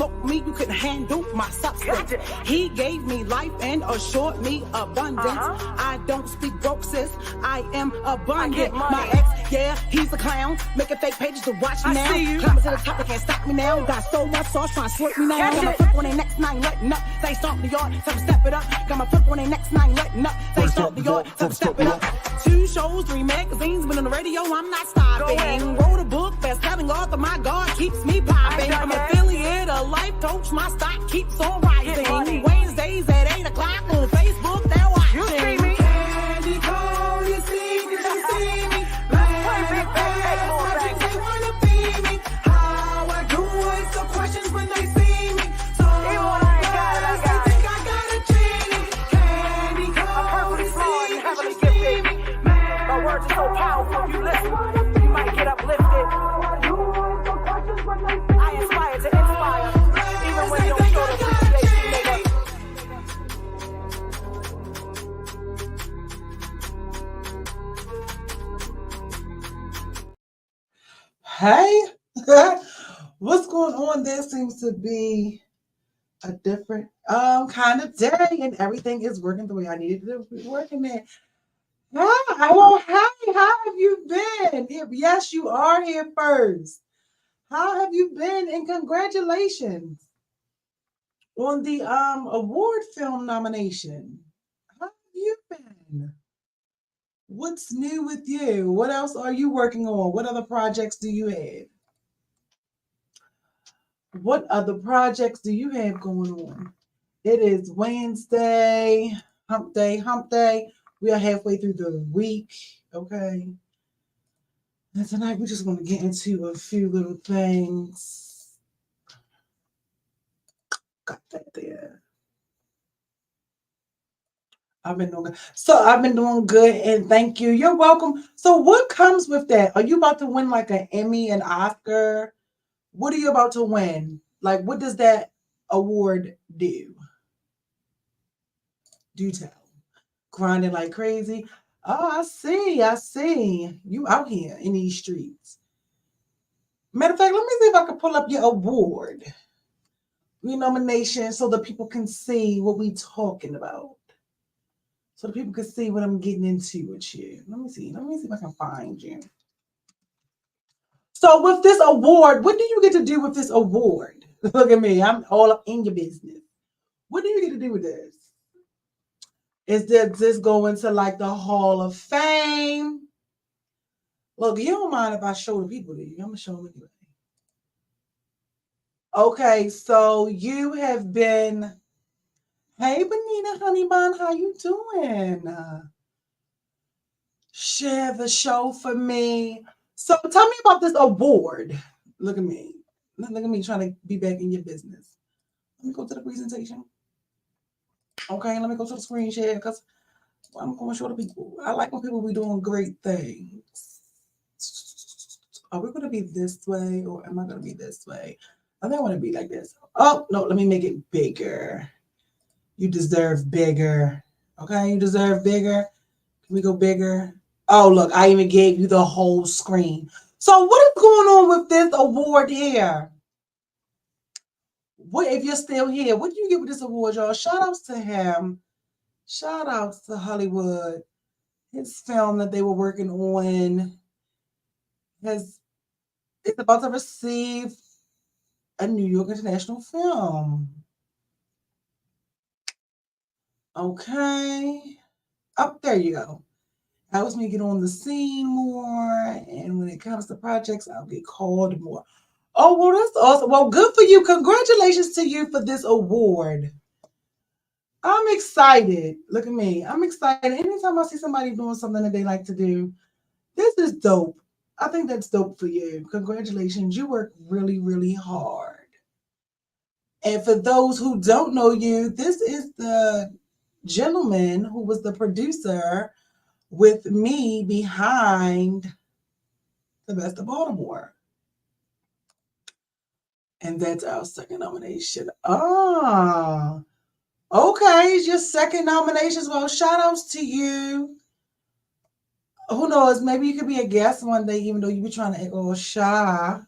told me you couldn't handle my substance. He gave me life and assured me abundance. I don't speak broke, sis. I am abundant. My ex, yeah, he's a clown. Making fake pages to watch me now. Climbing to the top, they can't stop me now. Got so much sauce trying to slurp me now. Got my foot on their next nine, letting up. They stomp the yard, time to step it up. Got my foot on their next nine, letting up. They stomp the yard, time to step it up. 2 shows, 3 magazines, been on the radio, I'm not stopping. Wrote a book, best-selling author, my God keeps me popping. I'm an affiliate, a life coach, my stock keeps on rising. Wednesdays at 8 o'clock on Facebook, they're watching. You see me? Candy cold, you see me, you see me. Black magic, they wanna be me. How I do it, so questions when they see me. So I think I got a genie. Candy cold, you see me, you see me. My words are so powerful, you listen, you might get uplifted. I inspire to inspire, even when you don't show the appreciation, Hey, what's going on? There seems to be a different kind of day, and everything is working the way I needed it to be working there. Hi, well, hey, how have you been? Yes, you are here first. How have you been? And congratulations on the award film nomination. How have you been? What's new with you? What else are you working on? What other projects do you have? What other projects do you have going on? It is Wednesday, hump day, hump day. We are halfway through the week, okay? And tonight we're just going to get into a few little things. Got that there. I've been doing good, and thank you. You're welcome. So what comes with that? Are you about to win like an Emmy, an Oscar? What are you about to win? Like, what does that award do? Do tell. Grinding like crazy. Oh, I see. You out here in these streets. Matter of fact, let me see if I can pull up your award. Renomination so the people can see what we talking about. So the people can see what I'm getting into with you. Let me see if I can find you. So with this award, what do you get to do with this award? Look at me, I'm all up in your business. What do you get to do with this? Is this going to like the Hall of Fame? Look, you don't mind if I show the people to you. I'm going to show them anyway. Okay, so you have been, hey, Benita Honeybun, how you doing? Share the show for me. So tell me about this award. Look at me. Look at me trying to be back in your business. Let me go to the presentation. Okay, let me go to the screen share because I'm going to show the people. I like when people be doing great things. Are we going to be this way or am I going to be this way? I think I want to be like this. Oh, no, let me make it bigger. You deserve bigger. Okay, you deserve bigger. Can we go bigger? Oh, look, I even gave you the whole screen. So what is going on with this award here? What if you're still here? What do you get with this award, y'all? Shout outs to him. Shout outs to Hollywood. His film that they were working on is about to receive a New York International Film. Okay. Oh, there you go. Helps me get on the scene more. And when it comes to projects, I'll get called more. Oh, well, that's awesome. Well, good for you. Congratulations to you for this award. I'm excited. Look at me. I'm excited. Anytime I see somebody doing something that they like to do, this is dope. I think that's dope for you. Congratulations. You work really, really hard. And for those who don't know you, this is the gentleman who was the producer with me behind The Best of Baltimore. And that's our second nomination. Ah, okay. It's your second nomination. Well, shout outs to you. Who knows? Maybe you could be a guest one day, even though you be trying to act all shy.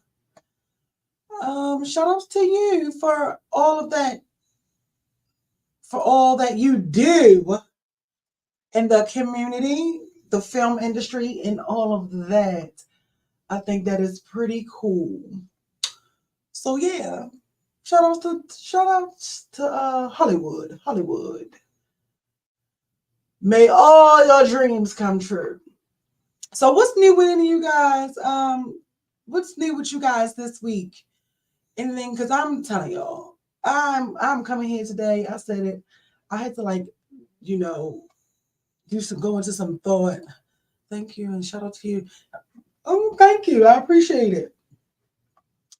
shout outs to you for all you do in the community, the film industry, and all of that. I think that is pretty cool. So yeah, shout outs to Hollywood. Hollywood. May all your dreams come true. So what's new with any of you guys? What's new with you guys this week? Anything? Because I'm telling y'all, I'm coming here today. I said it. I had to go into some thought. Thank you and shout out to you. Oh, thank you. I appreciate it.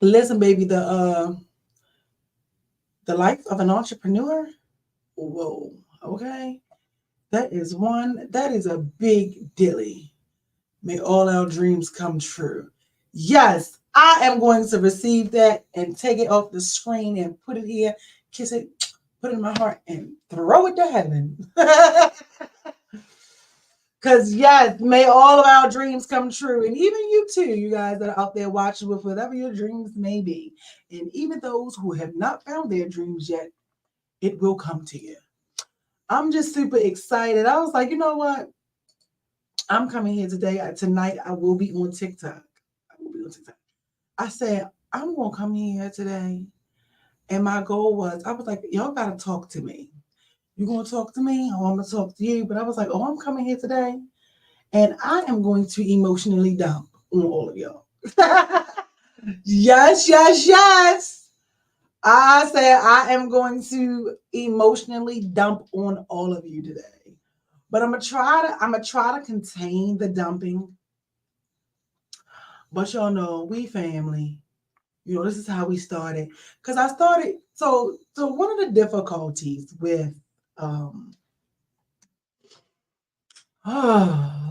Listen, baby, the life of an entrepreneur. Whoa. Okay. That is a big dilly. May all our dreams come true. Yes, I am going to receive that and take it off the screen and put it here, kiss it, put it in my heart, and throw it to heaven. Because, yes, may all of our dreams come true. And even you too, you guys that are out there watching with whatever your dreams may be. And even those who have not found their dreams yet, it will come to you. I'm just super excited. I was like, you know what? I'm coming here today. Tonight, I will be on TikTok. I said, I'm going to come here today. And my goal was, I was like, y'all got to talk to me. You going to talk to me? Or I'm going to talk to you. But I was like, oh, I'm coming here today. And I am going to emotionally dump on all of y'all. Yes, yes, yes. I said I am going to emotionally dump on all of you today. But I'm gonna try to contain the dumping. But y'all know we family. This is how we started. Because I started. So one of the difficulties with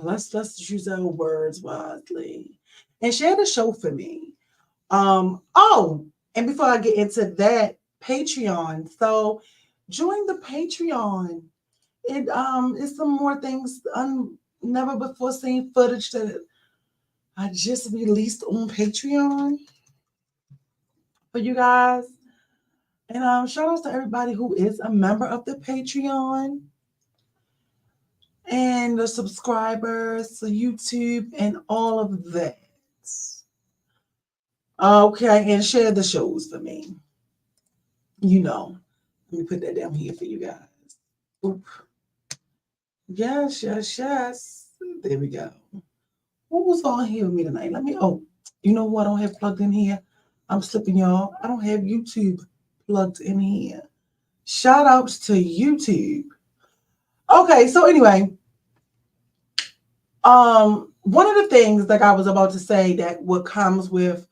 let's use our words wisely and share the show for me. And before I get into that, Patreon. So join the Patreon. It is some more things never before seen footage that I just released on Patreon for you guys. And shout out to everybody who is a member of the Patreon and the subscribers to YouTube and all of that. Okay, and share the shows for me. Let me put that down here for you guys. Oop. Yes, yes, yes. There we go. What was on here with me tonight? You know what I don't have plugged in here? I'm slipping, y'all. I don't have YouTube plugged in here. Shout outs to YouTube. Okay, so anyway, one of the things like I was about to say that what comes with,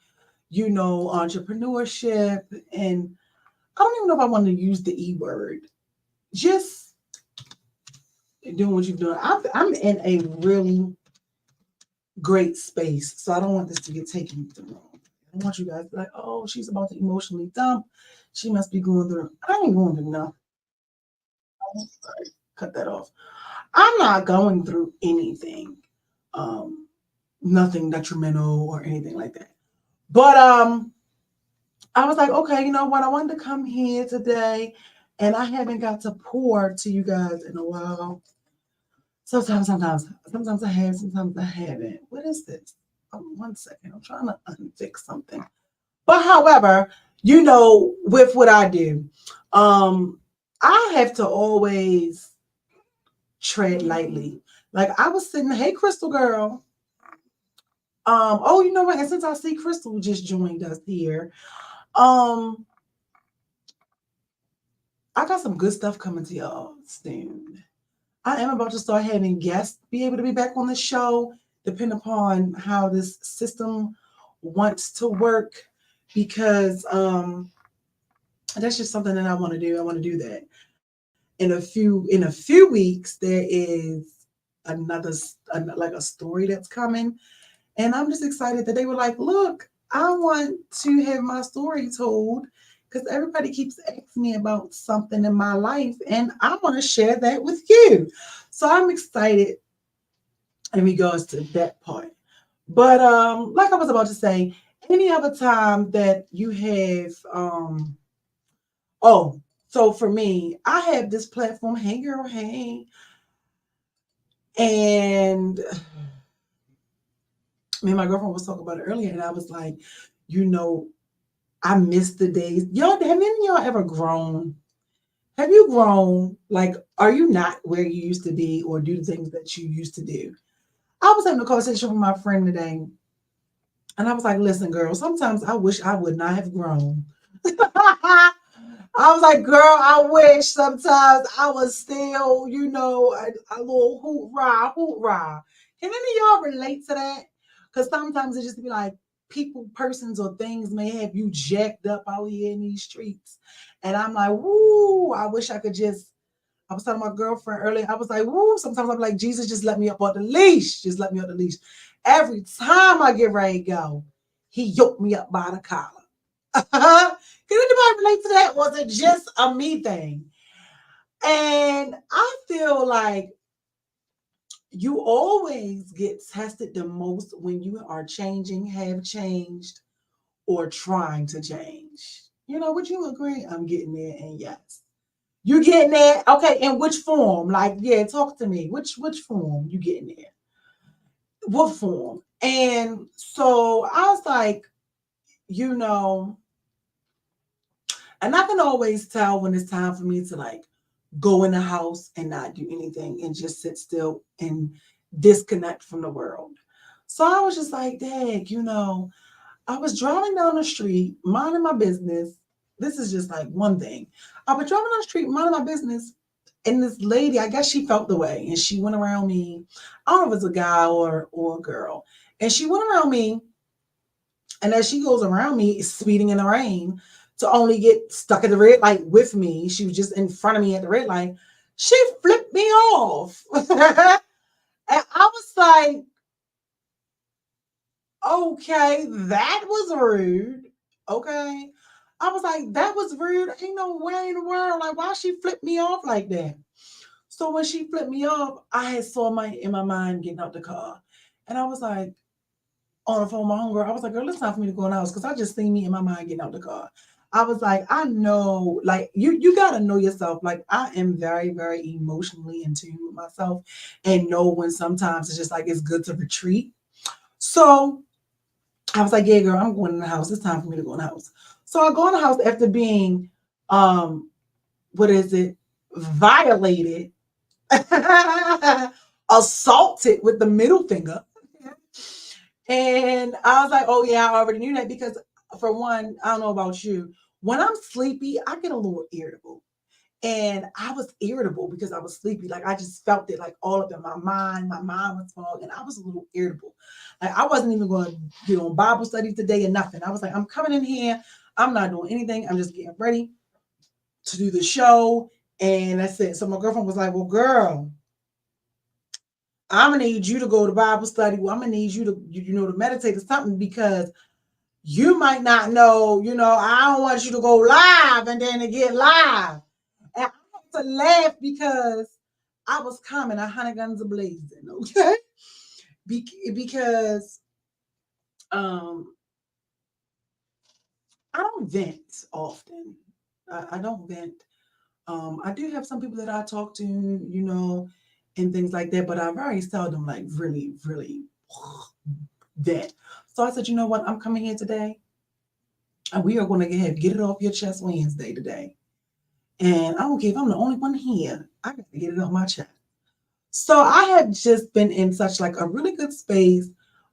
entrepreneurship, and I don't even know if I want to use the E word. Just doing what you're doing. I'm in a really great space, so I don't want this to get taken wrong. I don't want you guys to be like, oh, she's about to emotionally dump. She must be going through. I ain't going through nothing. Sorry, cut that off. I'm not going through anything, nothing detrimental or anything like that. But I was like, okay, you know what? I wanted to come here today, and I haven't got to pour to you guys in a while. Sometimes I have, sometimes I haven't. What is this? 1 second. I'm trying to unfix something. But however, with what I do, I have to always tread lightly. Like I was sitting, hey, Crystal girl. You know what? And since I see Crystal just joined us here, I got some good stuff coming to y'all soon. I am about to start having guests be able to be back on the show, depending upon how this system wants to work, because that's just something that I want to do. I want to do that. In a few weeks, there is another like a story that's coming, and I'm just excited that they were like, look, I want to have my story told. Because everybody keeps asking me about something in my life, and I want to share that with you. So I'm excited in regards to that part. But like I was about to say, Any other time that you have, oh, so for me, I have this platform, Hey Girl, Hey, and me and my girlfriend was talking about it earlier, and I was like, you know, I miss the days. Y'all, have any of y'all ever grown? Have you grown? Like, are you not where you used to be or do the things that you used to do? I was having a conversation with my friend today, and I was like, listen, girl, sometimes I wish I would not have grown. I was like, girl, I wish sometimes I was still, a little hoot rah, hoot rah. Can any of y'all relate to that? Because sometimes it just be like people, persons, or things may have you jacked up out here in these streets. And I'm like, woo, I wish I could just. I was telling my girlfriend earlier, I was like, woo, sometimes I'm like, Jesus, just let me up on the leash. Just let me up the leash. Every time I get ready to go, he yoked me up by the collar. Can anybody relate to that? Was it just a me thing? And I feel like you always get tested the most when you are changing, have changed, or trying to change. Would you agree? I'm getting there, and yes. You getting there? Okay, in which form? Like, yeah, talk to me. Which form you getting there? What form? And so I was like, you know, and I can always tell when it's time for me to like go in the house and not do anything and just sit still and disconnect from the world. So I was just like, Dad, I was driving down the street, minding my business. This is just like one thing. I was driving down the street, minding my business, and this lady, I guess she felt the way, and she went around me. I don't know if it's a guy or a girl, and she went around me, and as she goes around me, speeding in the rain, to only get stuck at the red light with me. She was just in front of me at the red light. She flipped me off, and I was like, okay, that was rude. Okay. I was like, that was rude. Ain't no way in the world. Like, why she flipped me off like that? So when she flipped me off, I had saw in my mind getting out the car. And I was like, on the phone with my homegirl, I was like, girl, it's time for me to go in the house because I just seen me in my mind getting out the car. I was like, I know, like you gotta know yourself. Like I am very, very emotionally in tune with myself and know when sometimes it's just like it's good to retreat. So I was like, yeah, girl, I'm going in the house. It's time for me to go in the house. So I go in the house after being what is it? Violated, assaulted with the middle finger. And I was like, oh yeah, I already knew that because for one, I don't know about you. When I'm sleepy, I get a little irritable. And I was irritable because I was sleepy. Like I just felt it like all up in my mind. My mind was fogged and I was a little irritable. Like I wasn't even going to get on Bible study today or nothing. I was like, I'm coming in here. I'm not doing anything. I'm just getting ready to do the show. And that's it. So my girlfriend was like, well, girl, I'm gonna need you to go to Bible study. Well, I'm gonna need you to meditate or something because you might not know, I don't want you to go live and then to get live. And I had to laugh because I was coming 100 guns a blazing, okay? Because I don't vent often. I don't vent. I do have some people that I talk to, and things like that, but I very seldom like really, really vent. So I said, you know what? I'm coming here today, and we are going to get it off your chest Wednesday today. And I don't care if I'm the only one here. I got to get it off my chest. So I have just been in such like a really good space.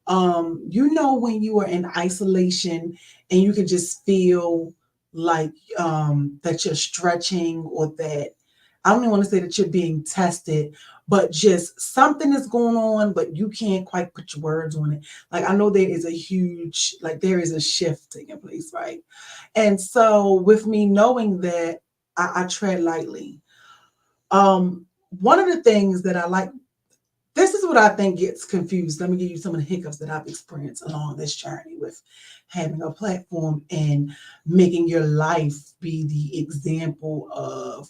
When you are in isolation and you can just feel like that you're stretching or that I don't even want to say that you're being tested, but just something is going on, but you can't quite put your words on it. Like I know there is a shift taking place, right? And so with me knowing that I tread lightly. One of the things that I like, this is what I think gets confused. Let me give you some of the hiccups that I've experienced along this journey with having a platform and making your life be the example of,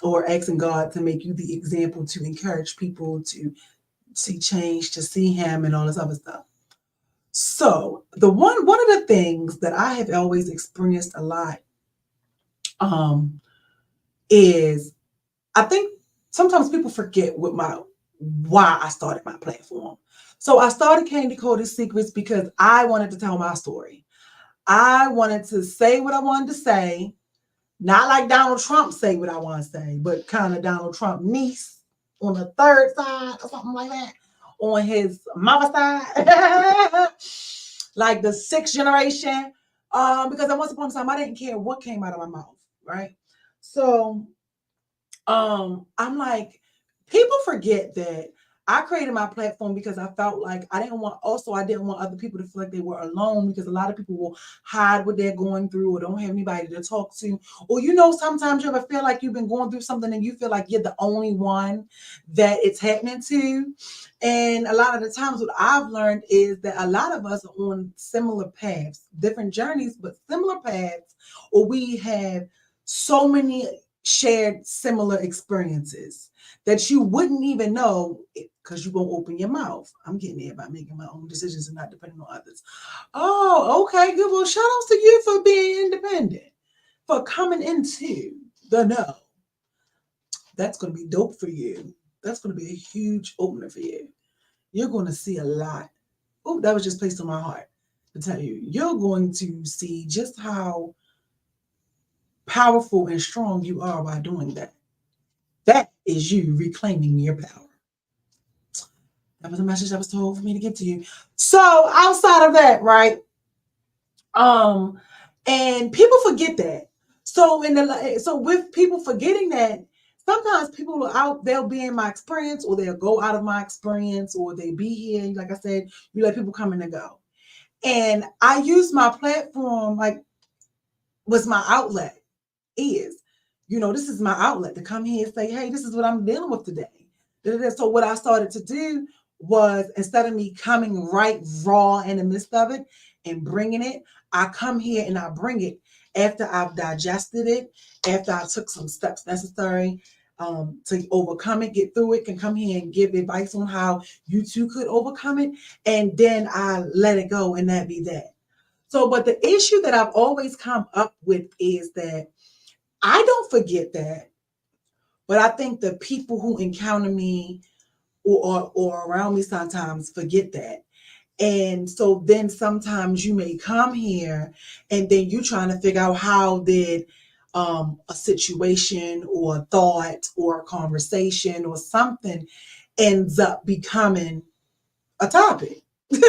or asking God to make you the example to encourage people to see change, to see Him, and all this other stuff. So the one of the things that I have always experienced a lot is I think sometimes people forget why I started my platform. So I started Candy Coated Secrets because I wanted to tell my story. I wanted to say what I wanted to say, not like Donald Trump say what I want to say, but kind of Donald Trump niece on the third side or something like that, on his mama side, like the sixth generation. Because at once upon a time I didn't care what came out of my mouth, right? So I'm like, people forget that I created my platform because I felt like I didn't want other people to feel like they were alone, because a lot of people will hide what they're going through or don't have anybody to talk to. Or, sometimes you ever feel like you've been going through something and you feel like you're the only one that it's happening to. And a lot of the times what I've learned is that a lot of us are on similar paths, different journeys, but similar paths, or we have so many shared similar experiences that you wouldn't even know because you won't open your mouth. I'm getting there by making my own decisions and not depending on others. Oh, okay, good. Well, shout outs to you for being independent, for coming into the know. That's going to be dope for you. That's going to be a huge opener for you. You're going to see a lot. Oh, that was just placed on my heart to tell you. You're going to see just how powerful and strong you are by doing that. That is you reclaiming your power. That was a message that was told for me to give to you. So outside of that, right? And people forget that. So with people forgetting that, sometimes people are out, they'll be in my experience, or they'll go out of my experience, or they be here. Like I said, you let people come in and go. And I use my platform like was my outlet. Is, this is my outlet to come here and say, hey, this is what I'm dealing with today. So what I started to do was, instead of me coming right raw in the midst of it and bringing it, I come here and I bring it after I've digested it, after I took some steps necessary to overcome it, get through it, can come here and give advice on how you too could overcome it. And then I let it go, and that be that. So, but the issue that I've always come up with is that I don't forget that, but I think the people who encounter me or around me sometimes forget that. And so then sometimes you may come here and then you trying to figure out how did a situation or a thought or a conversation or something ends up becoming a topic. You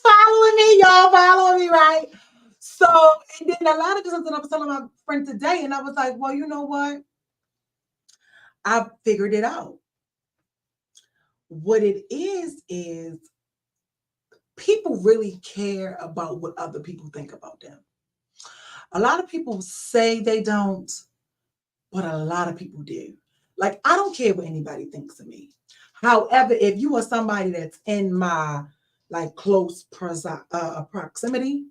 following me? Y'all following me, right? So, and then a lot of this something I was telling my friend today, and I was like, well, you know what? I figured it out. What it is people really care about what other people think about them. A lot of people say they don't, but a lot of people do. Like, I don't care what anybody thinks of me. However, if you are somebody that's in my like close proximity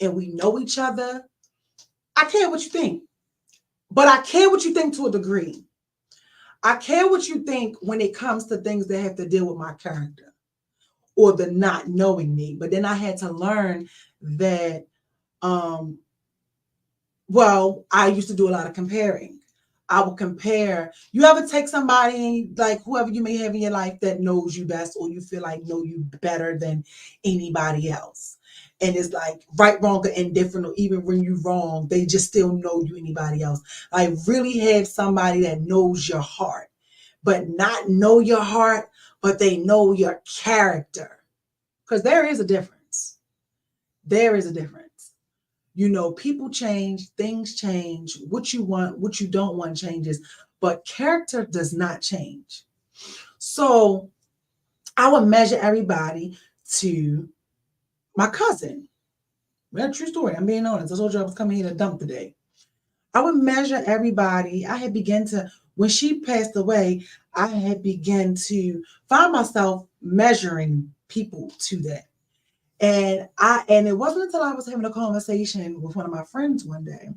and we know each other, I care what you think. But I care what you think to a degree. I care what you think when it comes to things that have to deal with my character or the not knowing me. But then I had to learn that, I used to do a lot of comparing. I would compare. You ever take somebody, like whoever you may have in your life, that knows you best, or you feel like know you better than anybody else? And it's like right, wrong, or indifferent, or even when you're wrong, they just still know you anybody else. I really have somebody that knows your heart, but not know your heart, but they know your character. Because there is a difference. There is a difference. People change, things change, what you want, what you don't want changes, but character does not change. So I would measure everybody to my cousin. Well, true story. I'm being honest. I told you I was coming here to dump today. I would measure everybody. I had begun to, when she passed away, I had begun to find myself measuring people to that. And it wasn't until I was having a conversation with one of my friends one day,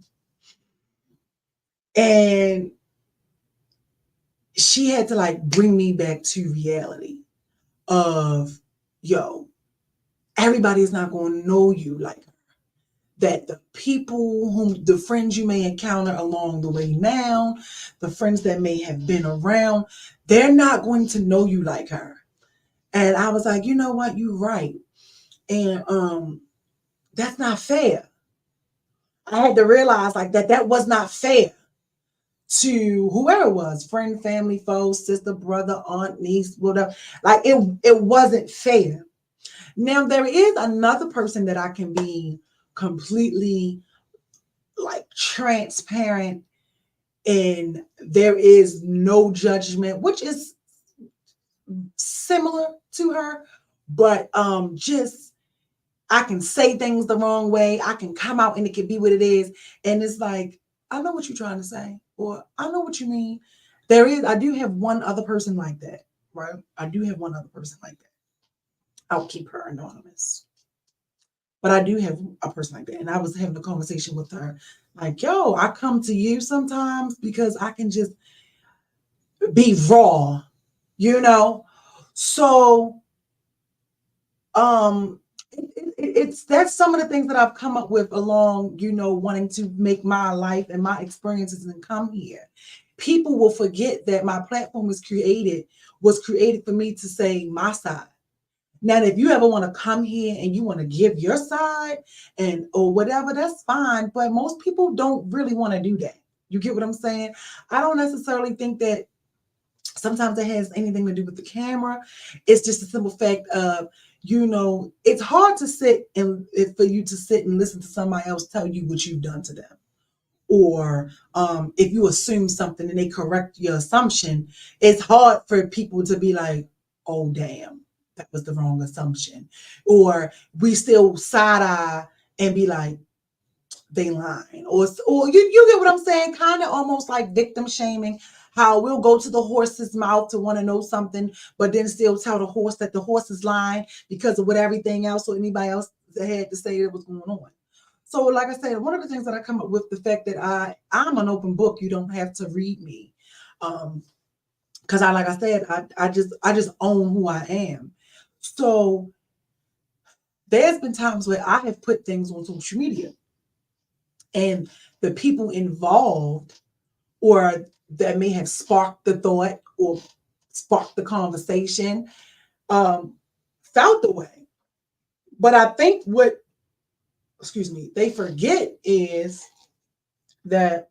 and she had to like bring me back to reality. of, yo, everybody's not going to know you like her. That the people the friends you may encounter along the way now, the friends that may have been around, they're not going to know you like her. And I was like, you know what, you're right. And that's not fair. I had to realize like that was not fair to whoever it was, friend, family, foe, sister, brother, aunt, niece, whatever. Like it wasn't fair. Now there is another person that I can be completely like transparent, and there is no judgment, which is similar to her, but just I can say things the wrong way. I can come out and it can be what it is. And it's like, I know what you're trying to say, or I know what you mean. I do have one other person like that, right? I do have one other person like that. I'll keep her anonymous. But I do have a person like that. And I was having a conversation with her, like, yo, I come to you sometimes because I can just be raw, you know? So that's some of the things that I've come up with along, wanting to make my life and my experiences and come here. People will forget that my platform was created for me to say my side. Now, if you ever want to come here and you want to give your side or whatever, that's fine. But most people don't really want to do that. You get what I'm saying? I don't necessarily think that sometimes it has anything to do with the camera. It's just a simple fact of, it's hard to for you to sit and listen to somebody else tell you what you've done to them. Or if you assume something and they correct your assumption, it's hard for people to be like, oh, damn, that was the wrong assumption. Or we still side eye and be like, they lying. Or you get what I'm saying? Kind of almost like victim shaming. How we'll go to the horse's mouth to want to know something, but then still tell the horse that the horse is lying because of what everything else or anybody else had to say that was going on. So, like I said, one of the things that I come up with, the fact that I'm an open book. You don't have to read me, because like I said, I just own who I am. So there's been times where I have put things on social media, and the people involved, or that may have sparked the thought or sparked the conversation, felt the way. But I think they forget is that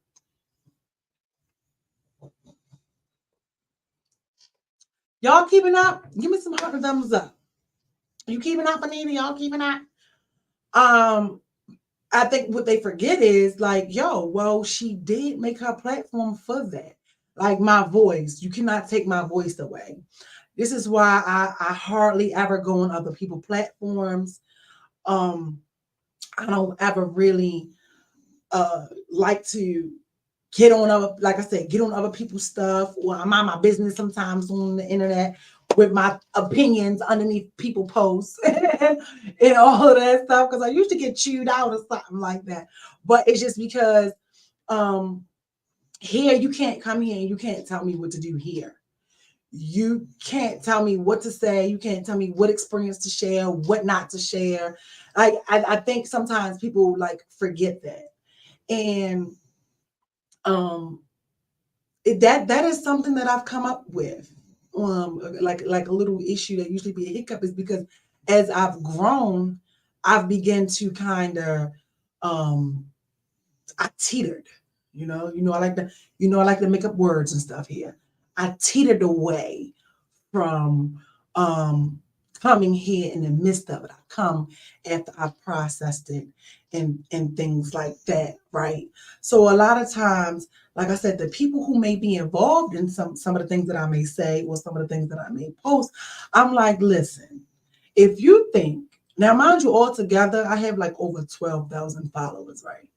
y'all keeping up. Give me some heart thumbs up. You keeping up, Anita? Y'all keeping up? I think what they forget is like, yo, well, she did make her platform for that. Like my voice, you cannot take my voice away. This is why I hardly ever go on other people's platforms. I don't ever really like to get on other people's stuff, or I mind my business sometimes on the internet with my opinions underneath people posts and all of that stuff, because I used to get chewed out or something like that. But it's just because here you can't come here and you can't tell me what to do here. You can't tell me what to say. You can't tell me what experience to share, what not to share. I think sometimes people like forget that. And that is something that I've come up with. Like a little issue that usually be a hiccup is because as I've grown, I've begun to kind of I teetered. I like to make up words and stuff here. I teetered away from coming here in the midst of it. I come after I've processed it and things like that, right? So a lot of times, like I said, the people who may be involved in some of the things that I may say or some of the things that I may post, I'm like, listen, if you think, now mind you, all together, I have like over 12,000 followers, right?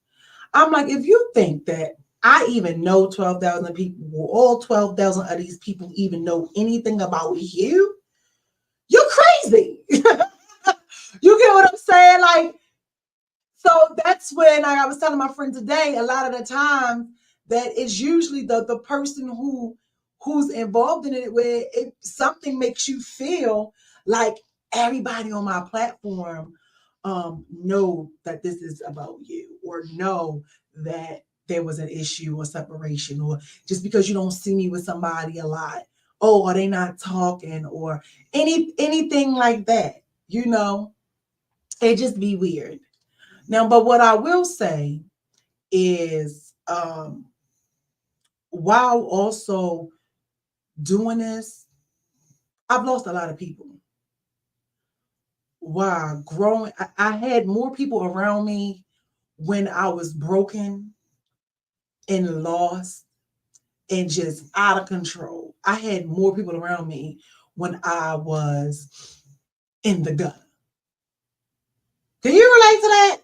I'm like, if you think that I even know 12,000 people, or all 12,000 of these people even know anything about you, you're crazy. You get what I'm saying? Like, so that's when I was telling my friend today, a lot of the time that it's usually the person who's involved in it, where something makes you feel Like everybody on my platform know that this is about you, or know that there was an issue or separation, or just because you don't see me with somebody a lot, oh, are they not talking, or anything like that, it just be weird. Now, but what I will say is, while also doing this, I've lost a lot of people. While growing, I had more people around me when I was broken and lost and just out of control. I had more people around me when I was in the gutter. Can you relate to that?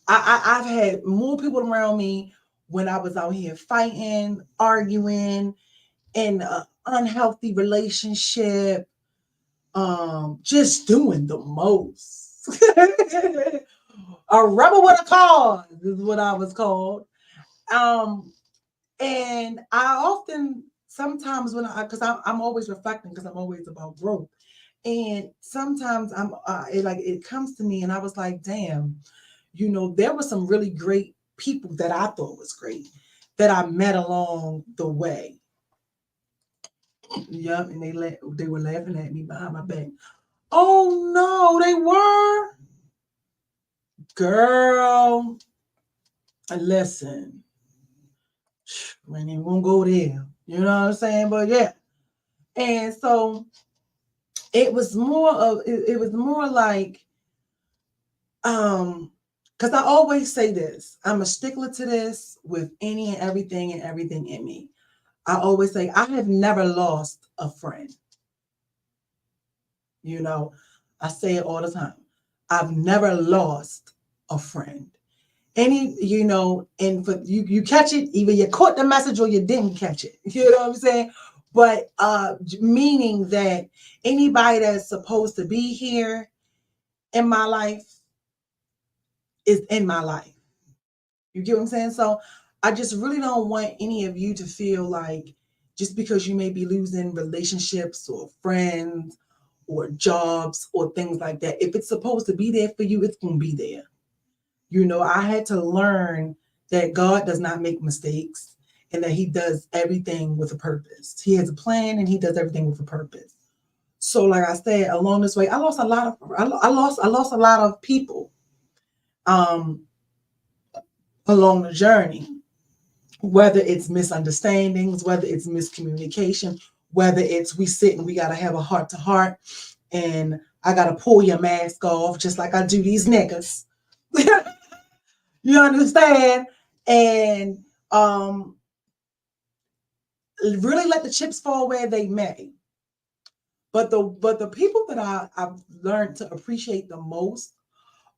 I've had more people around me when I was out here fighting, arguing, in an unhealthy relationship, just doing the most. A rebel with a cause is what I was called. And I often, sometimes when because I'm always reflecting, because I'm always about growth. And sometimes it comes to me and I was like, damn, there were some really great people that I thought was great that I met along the way. Yep, and they were laughing at me behind my back. Oh no, they were. Girl, listen. We ain't even gonna go there. You know what I'm saying? But yeah. And so it was more like, because I always say this, I'm a stickler to this with any and everything in me. I always say I have never lost a friend. I say it all the time. I've never lost a friend. And for you catch it, either you caught the message or you didn't catch it. You know what I'm saying? But meaning that anybody that's supposed to be here in my life is in my life. You get what I'm saying? So I just really don't want any of you to feel like just because you may be losing relationships or friends or jobs or things like that, if it's supposed to be there for you, it's going to be there. I had to learn that God does not make mistakes and that he does everything with a purpose. He has a plan and he does everything with a purpose. So like I said, along this way, I lost a lot of people along the journey, whether it's misunderstandings, whether it's miscommunication, whether it's we sit and we got to have a heart to heart and I got to pull your mask off just like I do these niggas. You understand? And really let the chips fall where they may. But the people that I've learned to appreciate the most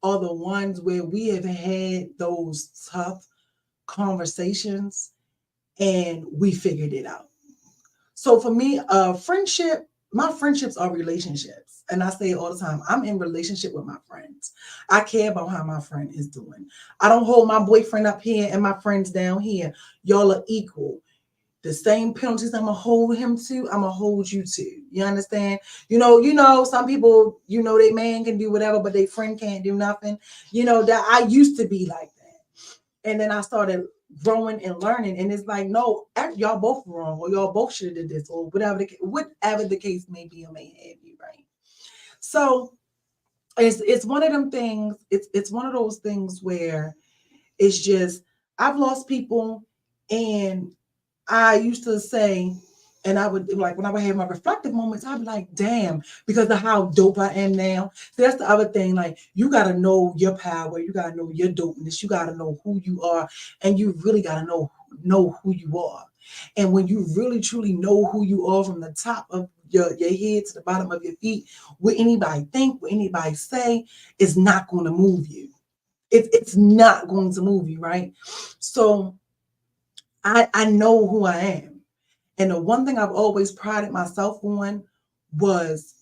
are the ones where we have had those tough conversations and we figured it out. So for me, my friendships are relationships. And I say it all the time, I'm in relationship with my friends. I care about how my friend is doing. I don't hold my boyfriend up here and my friends down here. Y'all are equal. The same penalties I'm gonna hold him to, I'm gonna hold you to. You understand? Some people, they man can do whatever, but their friend can't do nothing. That I used to be like that. And then I started growing and learning, and it's like, no, y'all both wrong, or y'all both should have did this, or whatever the case may be or may have you, right? So it's one of them things. It's one of those things where it's just I've lost people, and I used to say, and I would like when I would have my reflective moments, I'd be like, damn, because of how dope I am now. So that's the other thing. Like, you gotta know your power, you gotta know your dopeness, you gotta know who you are, and you really gotta know who you are. And when you really truly know who you are from the top of your head to the bottom of your feet, what anybody think, what anybody say is not going to move you. It's not going to move you, right? So I know who I am. And the one thing I've always prided myself on was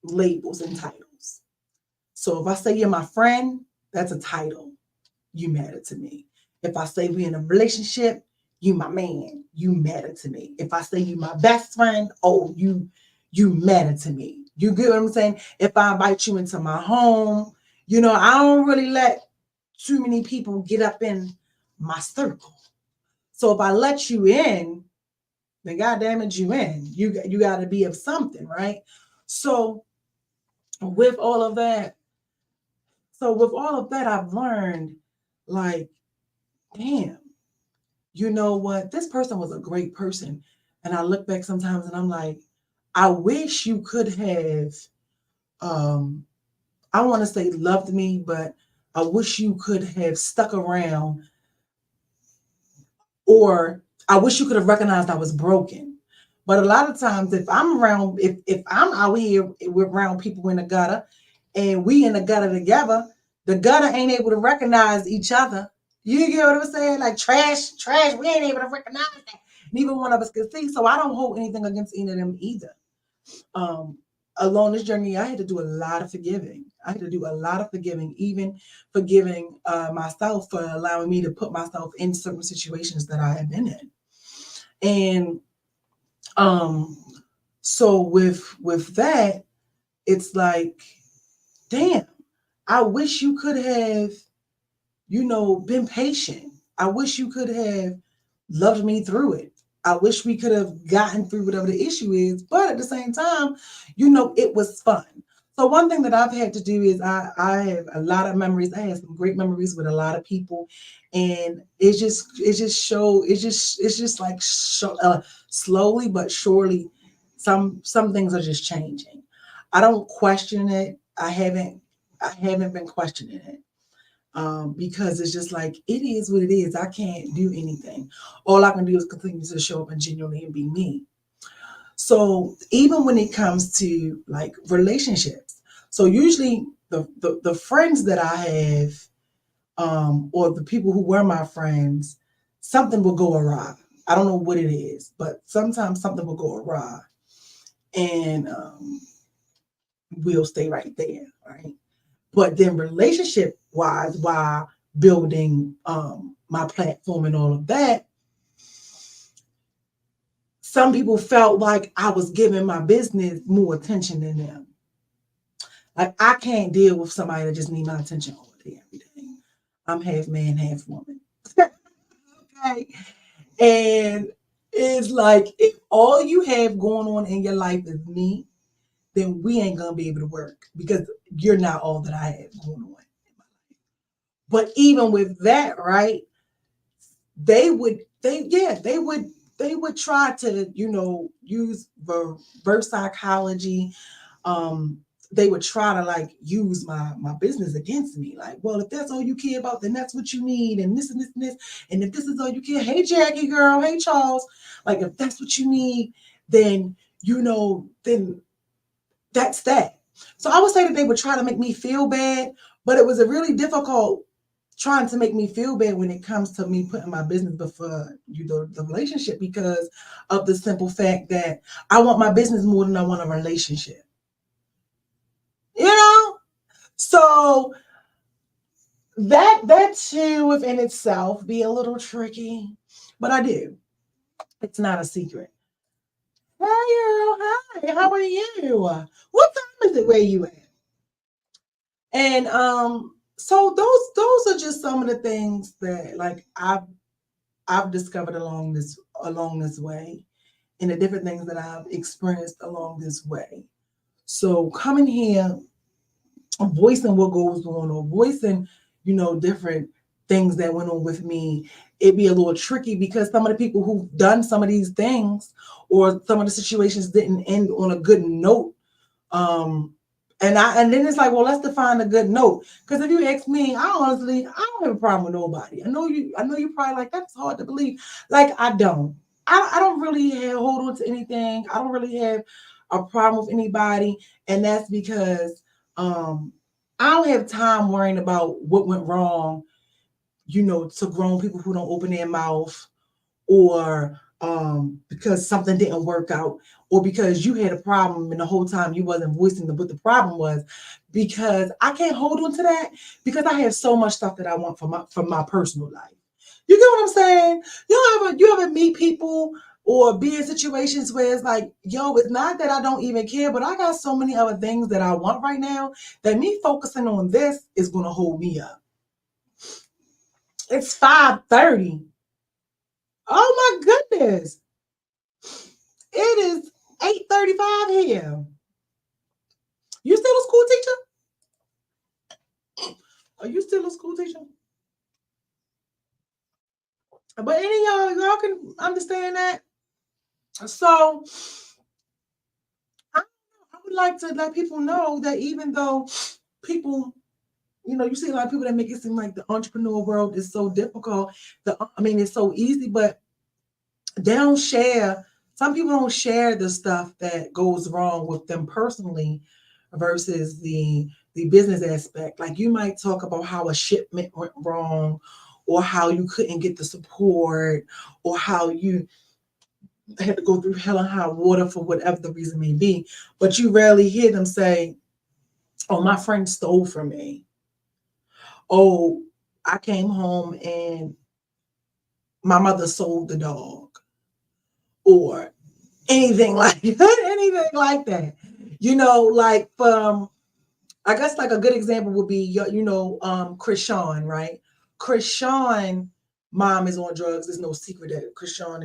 labels and titles. So if I say you're my friend, that's a title. You matter to me. If I say we're in a relationship, you my man. You matter to me. If I say you my best friend, oh, you you matter to me. You get what I'm saying? If I invite you into my home, I don't really let too many people get up in my circle. So if I let you in, then goddamn it, you in. You got to be of something, right? So with all of that, I've learned, like, damn, you know what? This person was a great person. And I look back sometimes and I'm like, I wish you could have, I want to say loved me, but I wish you could have stuck around, or I wish you could have recognized I was broken. But a lot of times, if I'm around, if I'm out here around people in the gutter and we in the gutter together, the gutter ain't able to recognize each other. You get what I'm saying? Like trash, we ain't able to recognize that. Neither one of us can see. So I don't hold anything against any of them either. Along this journey, I had to do a lot of forgiving. Even forgiving myself for allowing me to put myself in certain situations that I have been in. And so with that, it's like, damn, I wish you could have, been patient. I wish you could have loved me through it. I wish we could have gotten through whatever the issue is, but at the same time, it was fun. So one thing that I've had to do is I have a lot of memories. I have some great memories with a lot of people, and it's just like slowly but surely, some things are just changing. I don't question it. I haven't been questioning it. Because it's just like, it is what it is. I can't do anything. All I can do is continue to show up and genuinely and be me. So even when it comes to like relationships, so usually the friends that I have, or the people who were my friends, something will go awry. I don't know what it is, but sometimes something will go awry, and we'll stay right there, right? But then relationship wise, while building my platform and all of that, some people felt like I was giving my business more attention than them. Like, I can't deal with somebody that just need my attention all day, every day. I'm half man, half woman. Okay. And it's like, if all you have going on in your life is me, then we ain't gonna be able to work, because you're not all that I have going on. But even with that, right, they would try to, use reverse psychology. They would try to like use my business against me. Like, well, if that's all you care about, then that's what you need, and this and this and this. And if this is all you care, hey Jackie girl, hey Charles, like if that's what you need, then then that's that. So I would say that they would try to make me feel bad, but it was a really difficult trying to make me feel bad when it comes to me putting my business before the relationship, because of the simple fact that I want my business more than I want a relationship. So that too within itself be a little tricky, but I do. It's not a secret. Hey girl, hi, how are you? What time is it where you at? And so those are just some of the things that like I've discovered along this way, and the different things that I've experienced along this way. So coming here, voicing what goes on, or voicing, different things that went on with me, it'd be a little tricky, because some of the people who've done some of these things, or some of the situations didn't end on a good note. And then it's like, well, let's define a good note. Because if you ask me, I don't have a problem with nobody. I know you probably like, that's hard to believe. Like, I don't really hold on to anything. I don't really have a problem with anybody. And that's because I don't have time worrying about what went wrong, to grown people who don't open their mouth, or because something didn't work out, or because you had a problem and the whole time you wasn't voicing what the problem was, because I can't hold on to that, because I have so much stuff that I want from my personal life. You get what I'm saying? You ever meet people or be in situations where it's like, yo, it's not that I don't even care, but I got so many other things that I want right now that me focusing on this is going to hold me up. It's 5:30. Oh my goodness. It is 8:35 here. You still a school teacher? Are you still a school teacher? But any of y'all can understand that. So I would like to let people know that even though people, you see a lot of people that make it seem like the entrepreneur world is so difficult. It's so easy, but they don't share. Some people don't share the stuff that goes wrong with them personally versus the business aspect. Like you might talk about how a shipment went wrong, or how you couldn't get the support, or how you had to go through hell and high water for whatever the reason may be. But you rarely hear them say, oh, my friend stole from me. Oh, I came home and my mother sold the dog, or anything like that. Like I guess like a good example would be Krishan, right? Krishan mom is on drugs. There's no secret that Krishan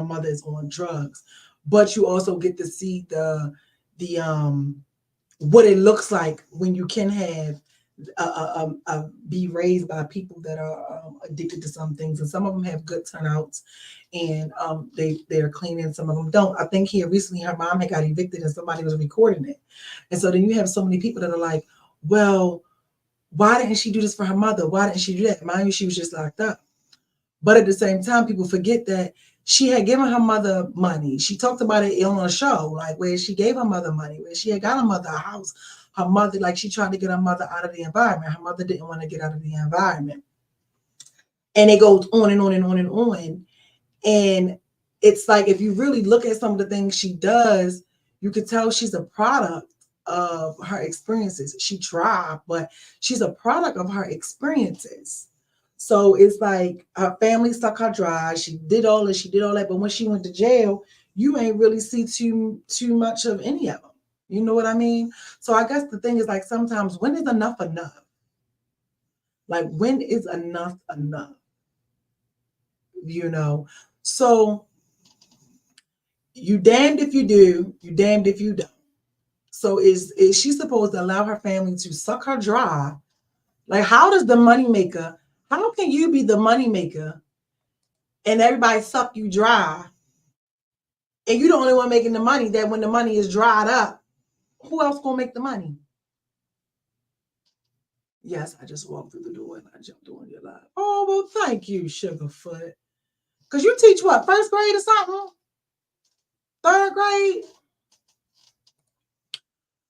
mother is on drugs. But you also get to see the what it looks like when you can have be raised by people that are addicted to some things, and some of them have good turnouts, and they're clean, and some of them don't. I think here recently her mom had got evicted and somebody was recording it, and so then you have so many people that are like, well, why didn't she do this for her mother? Why didn't she do that? Mind you, she was just locked up. But at the same time, people forget that she had given her mother money. She talked about it on a show, like where she gave her mother money, where she had got her mother a house. Her mother, like she tried to get her mother out of the environment. Her mother didn't want to get out of the environment. And it goes on and on and on and on. And it's like, if you really look at some of the things she does, you could tell she's a product of her experiences. She tried, but she's a product of her experiences. So it's like her family stuck her dry. She did all this, she did all that. But when she went to jail, you ain't really see too much of any of them. You know what I mean? So I guess the thing is, like, sometimes when is enough enough? Like, when is enough enough? So you damned if you do, you damned if you don't. So is she supposed to allow her family to suck her dry? Like, how does the moneymaker, how can you be the moneymaker and everybody suck you dry? And you're the only one making the money, that when the money is dried up, who else gonna make the money? Yes, I just walked through the door and I jumped on your live. Oh, well, thank you, Sugarfoot. Because you teach what, first grade or something? Third grade?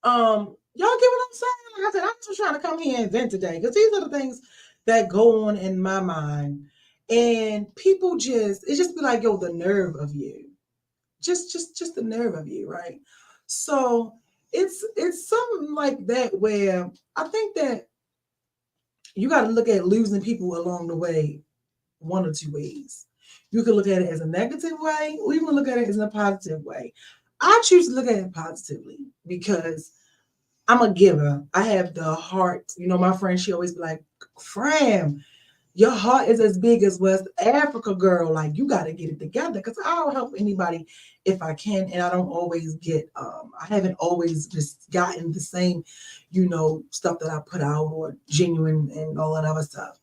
Y'all get what I'm saying? Like I said, I'm just trying to come here and vent today, because these are the things that go on in my mind. And people it just be like, yo, the nerve of you. Just the nerve of you, right? So it's something like that, where I think that you got to look at losing people along the way one or two ways. You can look at it as a negative way, or you can look at it as a positive way. I choose to look at it positively because I'm a giver. I have the heart. My friend, she always be like, Fram, your heart is as big as West Africa, girl. Like, you got to get it together, because I'll help anybody if I can. And I don't always get, I haven't always just gotten the same, stuff that I put out, or genuine and all that other stuff.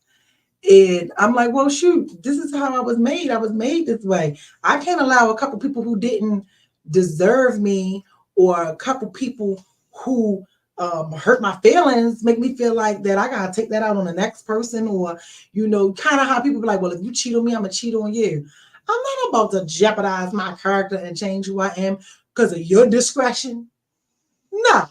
And I'm like, well, shoot, this is how I was made. I was made this way. I can't allow a couple people who didn't deserve me, or a couple people who hurt my feelings, make me feel like that I gotta take that out on the next person, or kind of how people be like, well, if you cheat on me, I'm gonna cheat on you. I'm not about to jeopardize my character and change who I am because of your discretion. No,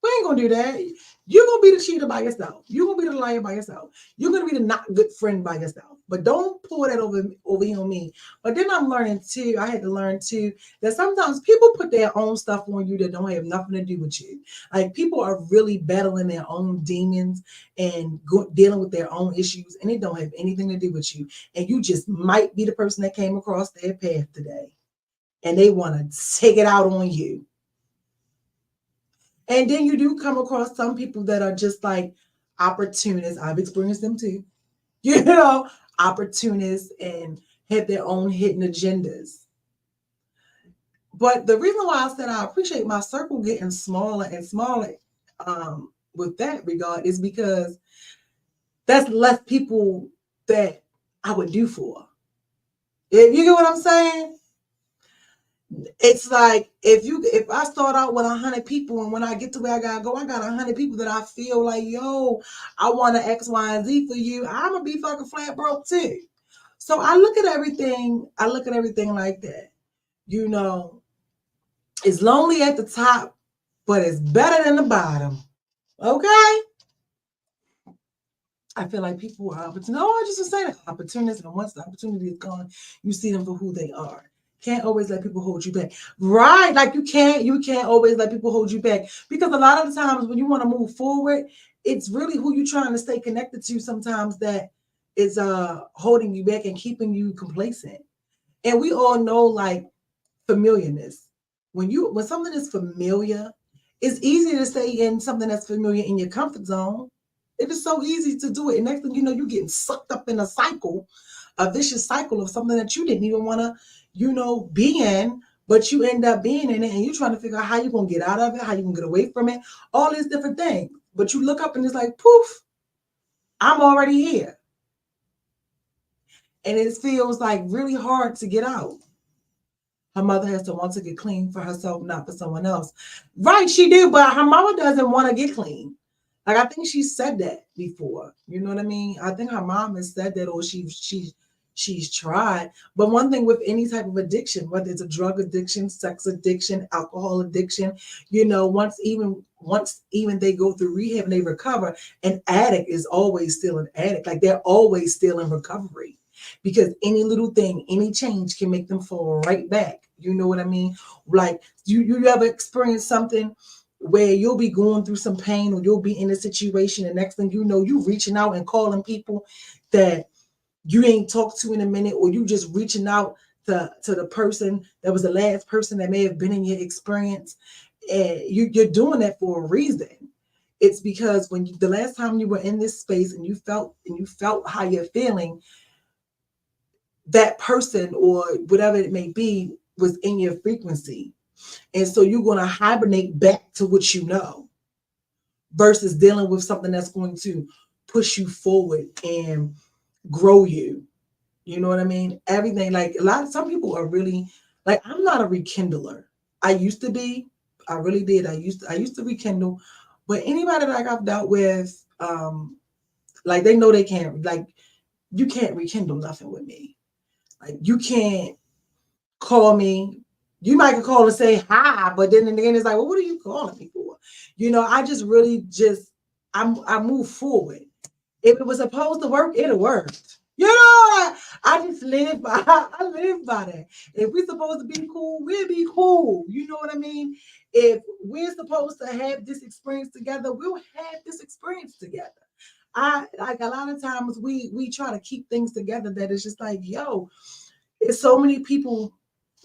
we ain't gonna do that. You're gonna be the cheater by yourself. You're gonna be the liar by yourself. You're gonna be the not good friend by yourself. but don't pour that over here on me. But then I'm learning too, I had to learn too, that sometimes people put their own stuff on you that don't have nothing to do with you. Like people are really battling their own demons and dealing with their own issues, and it don't have anything to do with you. And you just might be the person that came across their path today, and they want to take it out on you. And then you do come across some people that are just like opportunists. I've experienced them too. You know, opportunists and have their own hidden agendas. But the reason why I said I appreciate my circle getting smaller and smaller with that regard is because that's less people that I would do for. If you get what I'm saying? It's like if I start out with 100 people, and when I get to where I gotta go, I got 100 people that I feel like, yo, I want to X, Y, and Z for you. I'm gonna be fucking flat broke too. So I look at everything. I look at everything like that. You know, it's lonely at the top, but it's better than the bottom. Okay. I feel like people are opportunists. No, I just was saying opportunists, and once the opportunity is gone, you see them for who they are. Can't always let people hold you back. Right. Like you can't always let people hold you back. Because a lot of the times when you want to move forward, it's really who you're trying to stay connected to sometimes that is holding you back and keeping you complacent. And we all know like familiarness. When something is familiar, it's easy to stay in something that's familiar in your comfort zone. It is so easy to do it. And next thing you know, you're getting sucked up in a vicious cycle of something that you didn't even want to be in, but you end up being in it, and you're trying to figure out how you're going to get out of it, how you can get away from it, all these different things. But you look up and it's like, poof, I'm already here. And it feels like really hard to get out. Her mother has to want to get clean for herself, not for someone else. Right, she do, but her mama doesn't want to get clean. Like, I think she said that before. You know what I mean? I think her mom has said that, or she's tried. But one thing with any type of addiction, whether it's a drug addiction, sex addiction, alcohol addiction, once even they go through rehab and they recover, an addict is always still an addict. Like, they're always still in recovery, because any little thing, any change can make them fall right back. You know what I mean? Like, you ever experience something where you'll be going through some pain, or you'll be in a situation, and next thing you know, you reaching out and calling people that you ain't talked to in a minute, or you just reaching out to the person that was the last person that may have been in your experience. And you're doing that for a reason. It's because the last time you were in this space and you felt how you're feeling, that person or whatever it may be was in your frequency. And so you're going to hibernate back to what you know, versus dealing with something that's going to push you forward and grow you. You know what I mean? Everything, like some people are really like, I'm not a rekindler. I used to be. I really did. I used to rekindle, but anybody that I've dealt with, like, they know they can't, like, you can't rekindle nothing with me. Like, you can't call me. You might call and say hi, but then in the end it's like, well, what are you calling me for? I just really I move forward. If it was supposed to work, it'll work. I just live by that. If we're supposed to be cool, we'll be cool. You know what I mean? If we're supposed to have this experience together, we'll have this experience together. Like, a lot of times we try to keep things together that it's just like, yo, it's so many people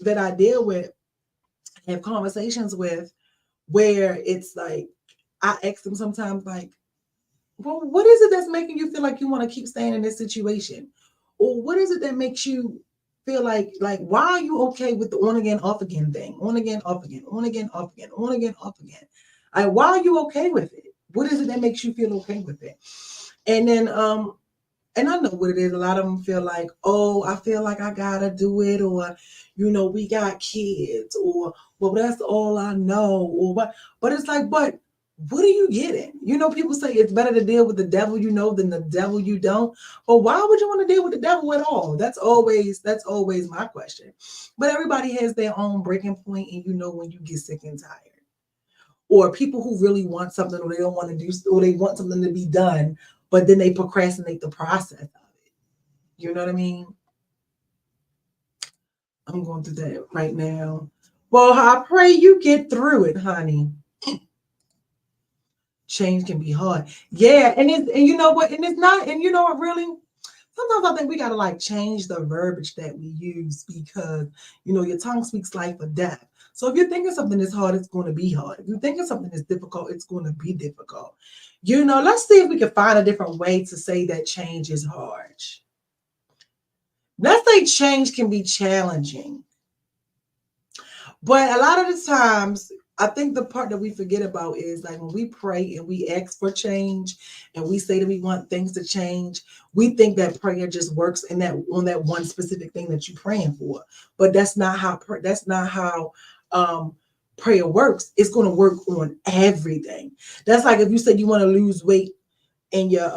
that I deal with, have conversations with, where it's like, I ask them sometimes, like, well, what is it that's making you feel like you want to keep staying in this situation? Or what is it that makes you feel like, why are you okay with the on again, off again thing? On again, off again, on again, off again, on again, off again. Like, why are you okay with it? What is it that makes you feel okay with it? And then, and I know what it is. A lot of them feel like, oh, I feel like I gotta do it, or, we got kids, or, well, that's all I know, or what. But it's like, but what are you getting? People say it's better to deal with the devil you know than the devil you don't. But why would you want to deal with the devil at all? That's always my question. But everybody has their own breaking point, and when you get sick and tired. Or people who really want something, or they don't want to do, or they want something to be done, but then they procrastinate the process of it. You know what I mean? I'm going through that right now. Well, I pray you get through it, honey. Change can be hard. Yeah, and you know what? And it's not, and you know what, really? Sometimes I think we gotta like change the verbiage that we use because you know your tongue speaks life or death. So if you're thinking something is hard, it's going to be hard. If you're thinking something is difficult, it's going to be difficult. You know, let's see if we can find a different way to say that change is hard. Let's say change can be challenging. But a lot of the times, I think the part that we forget about is like when we pray and we ask for change and we say that we want things to change, we think that prayer just works in that on that one specific thing that you're praying for. But that's not how prayer works. It's going to work on everything. That's like if you said you want to lose weight in your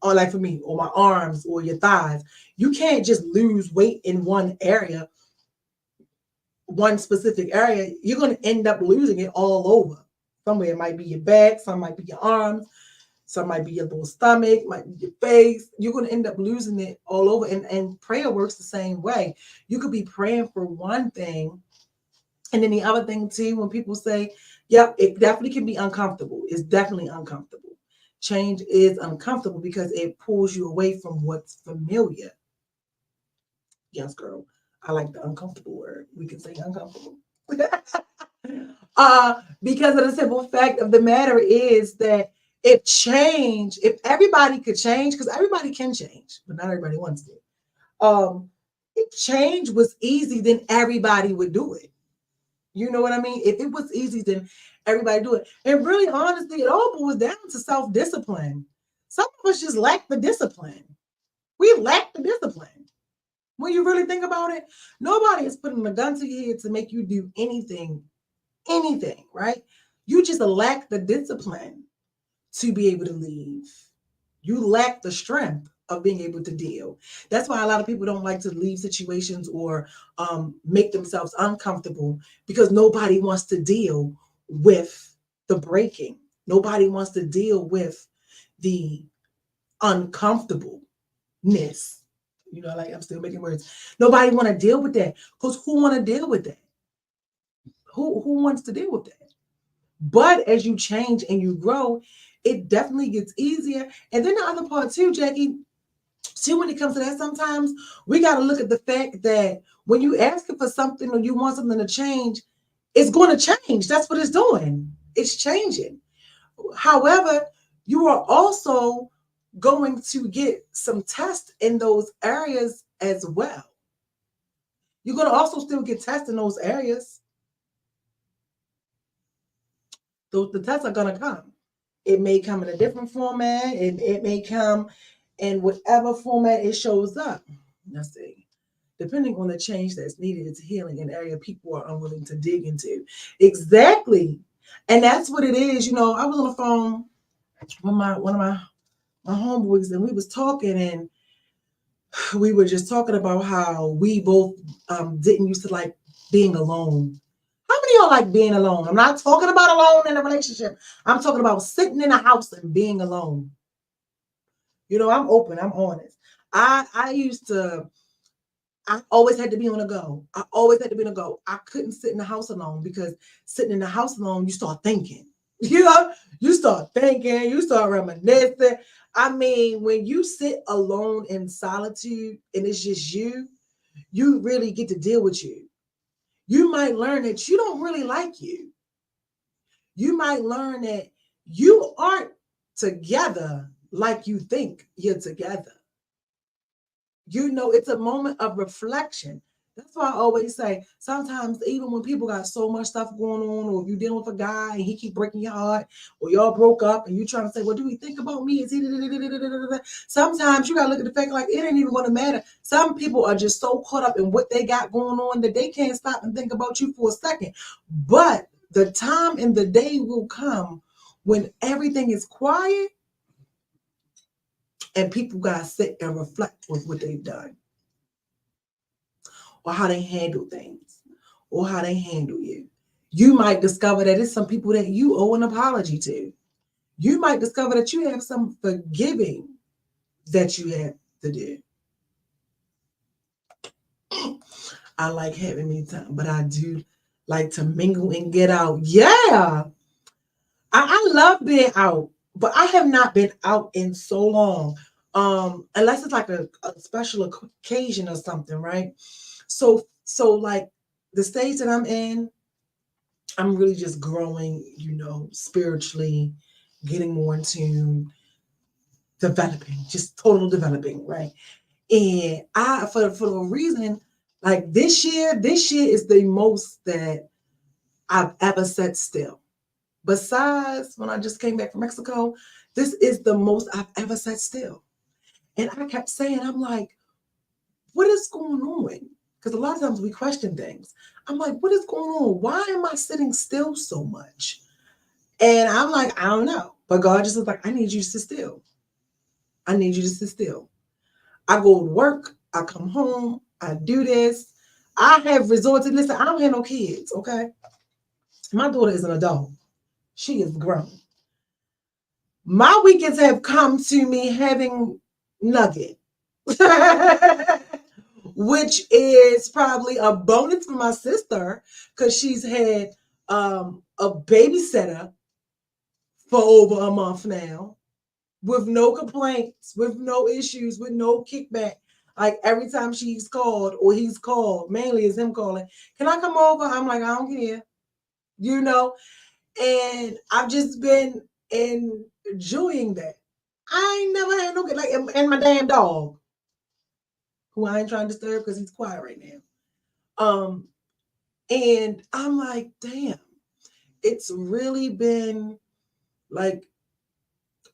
or like for me, or my arms or your thighs, you can't just lose weight in one area, one specific area. You're going to end up losing it all over. Somewhere it might be your back, some might be your arms, some might be your little stomach, might be your face. You're going to end up losing it all over. And prayer works the same way. You could be praying for one thing, and then the other thing too, when people say, yep, it definitely can be uncomfortable. It's definitely uncomfortable. Change is uncomfortable because it pulls you away from what's familiar. Yes, girl. I like the uncomfortable word. We can say uncomfortable. Because of the simple fact of the matter is that if everybody could change, because everybody can change, but not everybody wants to. If change was easy, then everybody would do it. You know what I mean? If it was easy, then everybody do it. And really, honestly, it all boils down to self-discipline. Some of us just lack the discipline. We lack the discipline. When you really think about it, nobody is putting a gun to your head to make you do anything, right? You just lack the discipline to be able to leave. You lack the strength of being able to deal. That's why a lot of people don't like to leave situations or make themselves uncomfortable, because nobody wants to deal with the breaking. Nobody wants to deal with the uncomfortableness. You know, like I'm still making words. Nobody want to deal with that, because who want to deal with that? Who wants to deal with that? But as you change and you grow, it definitely gets easier. And then the other part too, Jackie, see, when it comes to that, sometimes we got to look at the fact that when you asking for something or you want something to change, it's going to change. That's what it's doing. It's changing. However, you are also going to get some tests in those areas as well. You're going to also still get tests in those areas. The tests are going to come. It may come in a different format. It may come in whatever format it shows up. Let's see. Depending on the change that's needed, it's healing an area people are unwilling to dig into. Exactly. And that's what it is. You know, I was on the phone with one of my homeboys, and we was talking, and we were just talking about how we both didn't used to like being alone. How many of y'all like being alone? I'm not talking about alone in a relationship. I'm talking about sitting in a house and being alone. You know, I'm open. I'm honest. I always had to be on the go. I always had to be on the go. I couldn't sit in the house alone, because sitting in the house alone, you start thinking. You know, you start thinking, you start reminiscing. I mean, when you sit alone in solitude and it's just you really get to deal with you. You might learn that you don't really like you. You might learn that you aren't together like you think you're together. You know, it's a moment of reflection. That's why I always say, sometimes even when people got so much stuff going on, or if you're dealing with a guy and he keep breaking your heart, or y'all broke up and you trying to say, well, do he think about me? Is he? Sometimes you got to look at the fact like it ain't even going to matter. Some people are just so caught up in what they got going on that they can't stop and think about you for a second. But the time and the day will come when everything is quiet and people got to sit and reflect with what they've done, or how they handle things, or how they handle you. You might discover that it's some people that you owe an apology to. You might discover that you have some forgiving that you have to do. I like having me time, but I do like to mingle and get out. Yeah. I love being out, but I have not been out in so long. Unless it's like a special occasion or something, right? So like the stage that I'm in, I'm really just growing, spiritually, getting more in tune, developing, just total developing, right? And I for the reason, like this year is the most that I've ever sat still. Besides when I just came back from Mexico, this is the most I've ever sat still. And I kept saying, I'm like, what is going on? Because a lot of times we question things. I'm like, what is going on? Why am I sitting still so much? And I'm like, I don't know. But God just was like, I need you to sit still. I need you to sit still. I go to work, I come home, I do this. I have resorted, listen, I don't have no kids, okay? My daughter is an adult. She is grown. My weekends have come to me having Nugget, which is probably a bonus for my sister because she's had a babysitter for over a month now with no complaints, with no issues, with no kickback. Like every time she's called or he's called, mainly is him calling, can I come over? I'm like, I don't care, and I've just been enjoying that. I ain't never had no good, like, and my damn dog, who I ain't trying to disturb because he's quiet right now. And I'm like, damn, it's really been like,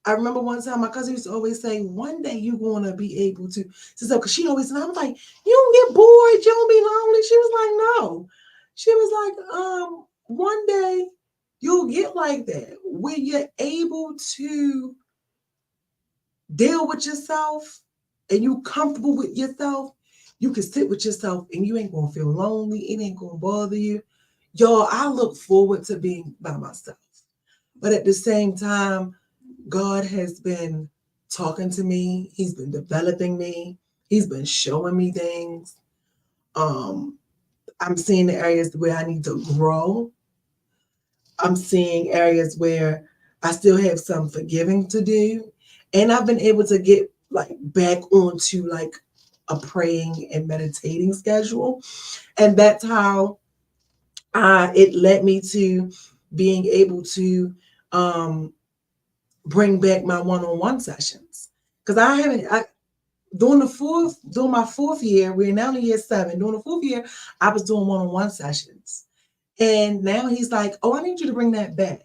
I remember one time my cousin used to always say, one day you're going to be able to because she always said, I was like, you don't get bored, you don't be lonely. She was like, no. She was like, one day you'll get like that where you're able to deal with yourself and you comfortable with yourself. You can sit with yourself and you ain't going to feel lonely. It ain't going to bother you. Y'all, I look forward to being by myself. But at the same time, God has been talking to me. He's been developing me. He's been showing me things. I'm seeing the areas where I need to grow. I'm seeing areas where I still have some forgiving to do. And I've been able to get like back onto like a praying and meditating schedule. And that's how it led me to being able to bring back my one-on-one sessions. Because during my fourth year, we're now in year 7. During the 4th year, I was doing one-on-one sessions. And now he's like, oh, I need you to bring that back.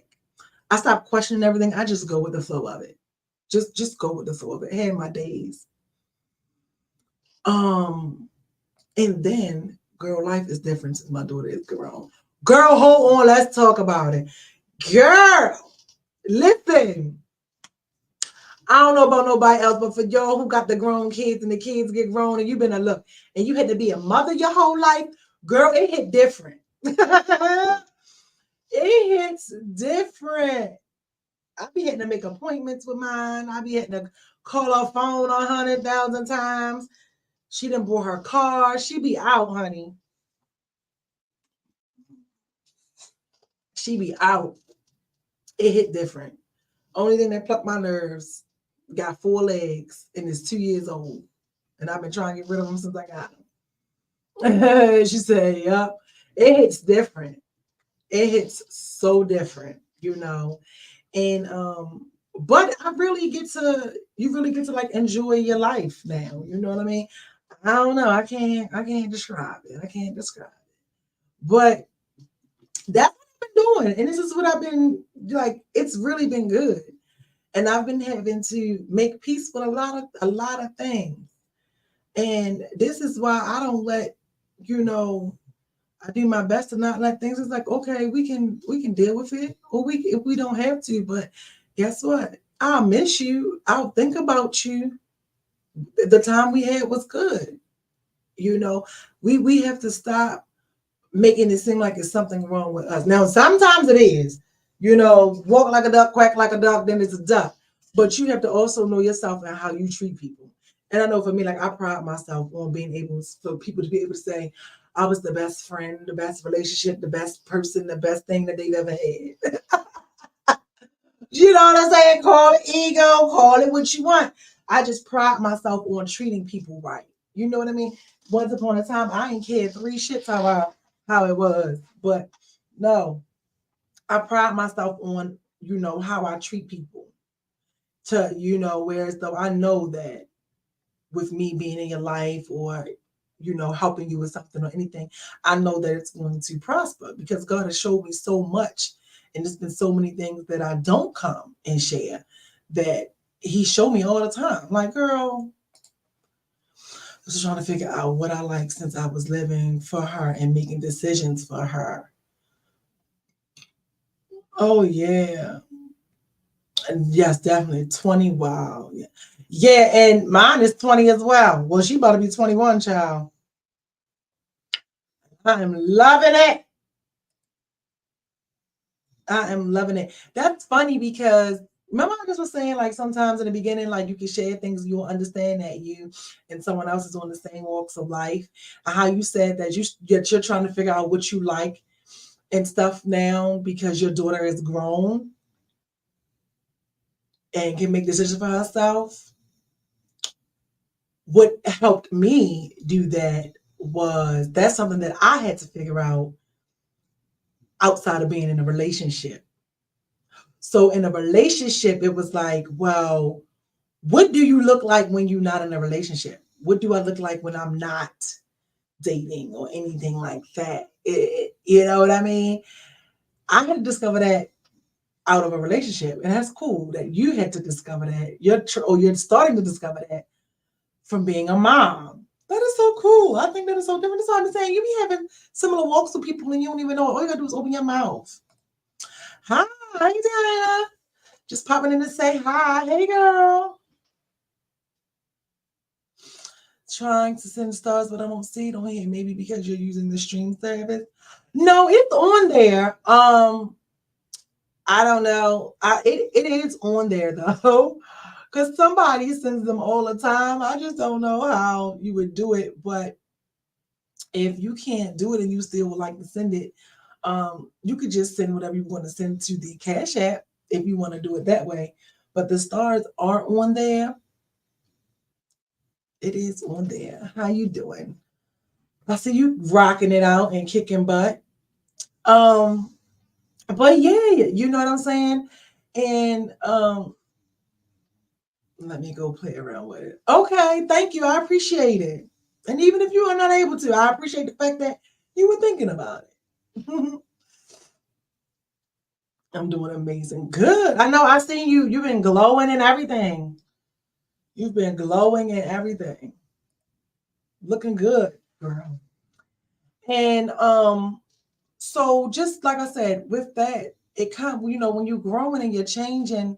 I stopped questioning everything. I just go with the flow of it. Just go with the flow of it. I had my days. And then, girl, life is different since my daughter is grown. Girl, hold on. Let's talk about it. Girl, listen. I don't know about nobody else, but for y'all who got the grown kids and the kids get grown and you've been and you had to be a mother your whole life, girl, it hit different. It hits different. I be having to make appointments with mine. I be having to call her phone 100,000 times. She done bought her car. She be out, honey. She be out. It hit different. Only thing that plucked my nerves, got 4 legs and is 2 years old. And I've been trying to get rid of them since I got them. She said, yep. It hits different. It hits so different, And but you really get to like enjoy your life now. You know what I mean? I don't know. I can't describe it. I can't describe it. But that's what I've been doing. And this is what I've been like, it's really been good. And I've been having to make peace with a lot of things. And this is why I don't let, I do my best to not let things. It's like, okay, we can deal with it, or if we don't have to. But guess what? I'll miss you. I'll think about you. The time we had was good. We have to stop making it seem like it's something wrong with us. Now, sometimes it is. Walk like a duck, quack like a duck, then it's a duck. But you have to also know yourself and how you treat people. And I know for me, like I pride myself on being able for people to be able to say I was the best friend, the best relationship, the best person, the best thing that they've ever had. You know what I'm saying? Call it ego, call it what you want. I just pride myself on treating people right. You know what I mean? Once upon a time, I ain't cared three shits how it was. But no, I pride myself on, how I treat people. Whereas though I know that with me being in your life or helping you with something or anything, I know that it's going to prosper because God has showed me so much, and there's been so many things that I don't come and share that He showed me all the time. Like, girl, I was trying to figure out what I like since I was living for her and making decisions for her. Oh yeah. And yes, definitely 20. Wow. Yeah. Yeah, and mine is 20 as well. Well, she about to be 21, child. I am loving it. I am loving it. That's funny because remember I just was saying like sometimes in the beginning, like you can share things you'll understand that you and someone else is on the same walks of life. And how you said that you're trying to figure out what you like and stuff now because your daughter is grown and can make decisions for herself. What helped me do that was that's something that I had to figure out outside of being in a relationship. So in a relationship, it was like, well, what do you look like when you're not in a relationship? What do I look like when I'm not dating or anything like that? You know what I mean? I had to discover that out of a relationship, and that's cool that you had to discover that. You're starting to discover that from being a mom. That is so cool. I think that is so different. That's why I'm saying you be having similar walks with people and you don't even know it. All you gotta do is open your mouth. Hi, Diana. Just popping in to say hi. Hey, girl. Trying to send stars, but I don't see it on here. Maybe because you're using the stream service. No, it's on there. I don't know. It is on there though, because somebody sends them all the time. I just don't know how you would do it, but if you can't do it and you still would like to send it, you could just send whatever you want to send to the Cash App if you want to do it that way. But the stars are on there. It is on there. How you doing? I see you rocking it out and kicking butt. But yeah, you know what I'm saying? And let me go play around with it. Okay, thank you. I appreciate it. And even if you are not able to, I appreciate the fact that you were thinking about it. I'm doing amazing. Good. I know I've seen you. You've been glowing and everything. You've been glowing and everything. Looking good, girl. And so just like I said, with that, it kind of, when you're growing and you're changing,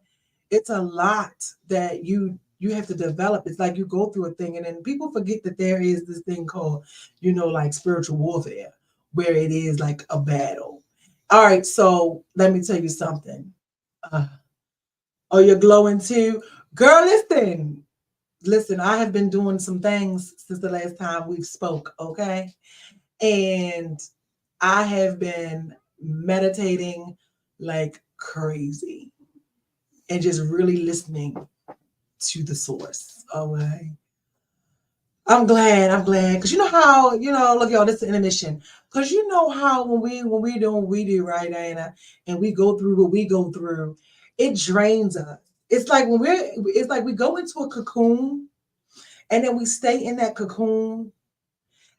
it's a lot that you have to develop. It's like you go through a thing, and then people forget that there is this thing called, like spiritual warfare, where it is like a battle. All right, so let me tell you something. Oh, you're glowing too? Girl, listen, I have been doing some things since the last time we spoke, okay? And I have been meditating like crazy and just really listening to the source. Okay. I'm glad. Because you know how, look, y'all, this is an intermission. Because you know how when we do what we do, right, Diana, and we go through what we go through, it drains us. It's like we go into a cocoon and then we stay in that cocoon.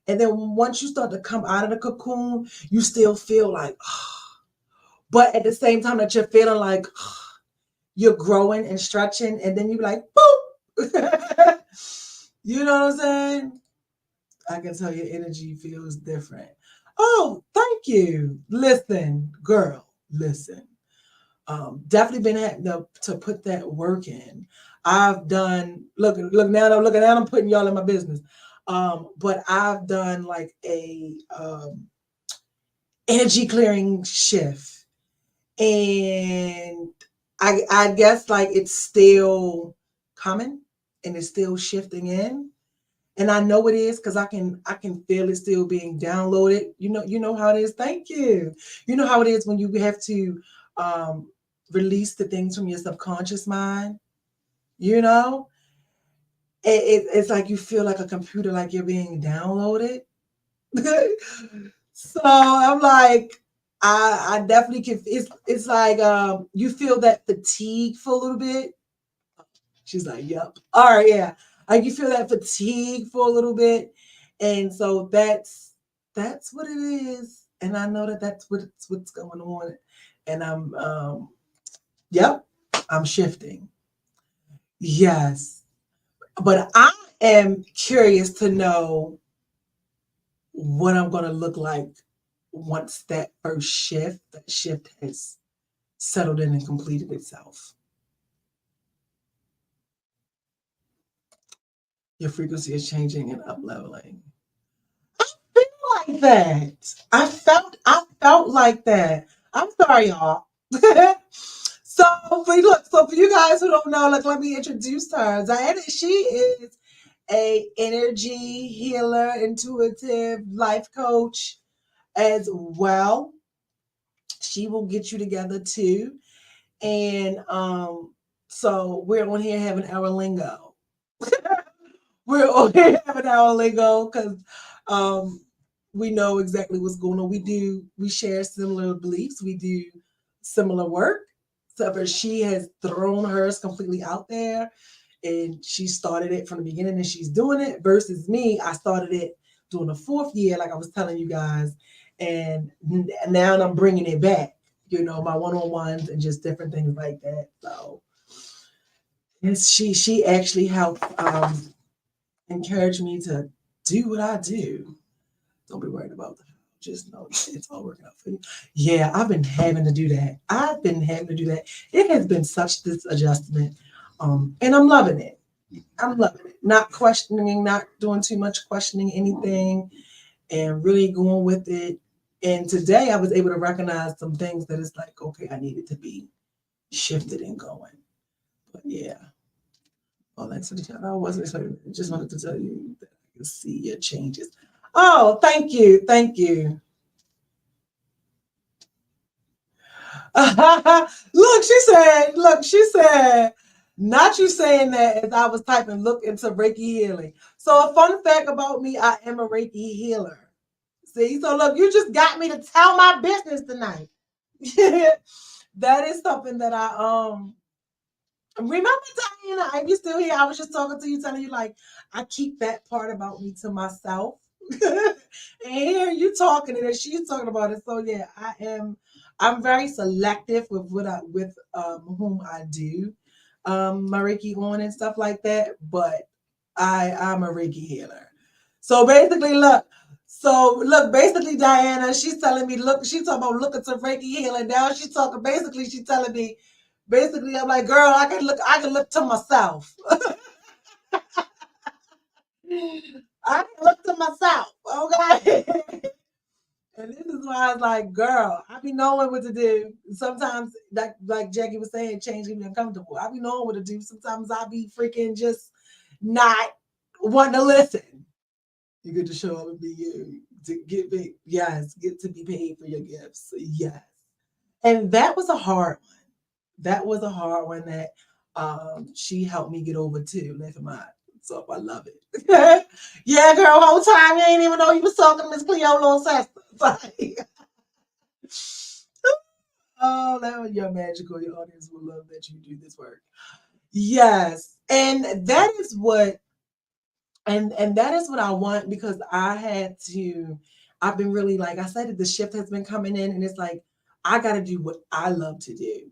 And then once you start to come out of the cocoon, you still feel like, but at the same time that you're feeling like you're growing and stretching, and then you're like, boop. You know what I'm saying? I can tell your energy feels different. Oh, thank you. Listen, girl, listen. Definitely been having to put that work in. I've done, look now, I'm putting y'all in my business. But I've done like a energy clearing shift. And I guess like it's still coming and it's still shifting in. And I know it is because I can feel it still being downloaded. You know how it is. Thank you. You know how it is when you have to um, release the things from your subconscious mind. You know, it's like you feel like a computer, like you're being downloaded. So I'm like, I definitely can. It's like you feel that fatigue for a little bit. She's like, yep. All right, yeah. Like you feel that fatigue for a little bit, and so that's what it is. And I know that that's what's going on, and yep, I'm shifting. Yes, but I am curious to know what I'm going to look like once that shift has settled in and completed itself. Your frequency is changing and up leveling. Feel like that. I felt like that. I'm sorry, y'all. So for you guys who don't know, like let me introduce her. Diana, she is a energy healer, intuitive life coach as well. She will get you together too. And so we're on here having our lingo. We're on here having our lingo because um we know exactly what's going on. We share similar beliefs, we do similar work. So but she has thrown hers completely out there and she started it from the beginning and she's doing it versus me. I started it during the fourth year, like I was telling you guys, and now I'm bringing it back. My one-on-ones and just different things like that. So yes, she actually helped encourage me to do what I do. Don't be worried about that. Just know it's all working out for you. Yeah, I've been having to do that. I've been having to do that. It has been such this adjustment. And I'm loving it. I'm loving it. Not questioning, not doing too much questioning anything, and really going with it. And today I was able to recognize some things that it's like, okay, I needed to be shifted and going. But yeah. Well, thanks for the shout. I wasn't expecting it. Just wanted to tell you that I can see your changes. Oh, thank you. Thank you. Look, she said, not you saying that as I was typing, look into Reiki healing. So a fun fact about me, I am a Reiki healer. See, so look, you just got me to tell my business tonight. That is something that I remember, Diana, are you still here? I was just talking to you, telling you like I keep that part about me to myself. And here you talking and she's talking about it. So yeah, I'm very selective with with whom I do my Reiki on and stuff like that. But I'm a Reiki healer. So basically, basically, Diana, she's telling me, look, she's talking about looking to Reiki healing. Now she's talking, basically, she's telling me, basically, I'm like, girl, I can look to myself. I can look to myself, okay? And this is why I was like, girl, I be knowing what to do. Sometimes, like Jackie was saying, change me uncomfortable. I be knowing what to do. Sometimes I be freaking just not wanting to listen. You get to show up and be you. To get paid. Yes, get to be paid for your gifts. Yes. And that was a hard one. That was a hard one that she helped me get over too. Laugh at mine. So I love it. Yeah, girl, whole time you ain't even know you was talking to Miss Cleo little sister. Oh, that you're magical. Your audience will love that you do this work. Yes. And that is what and that is what I want because I've been really, like I said, the shift has been coming in and it's like I gotta do what I love to do.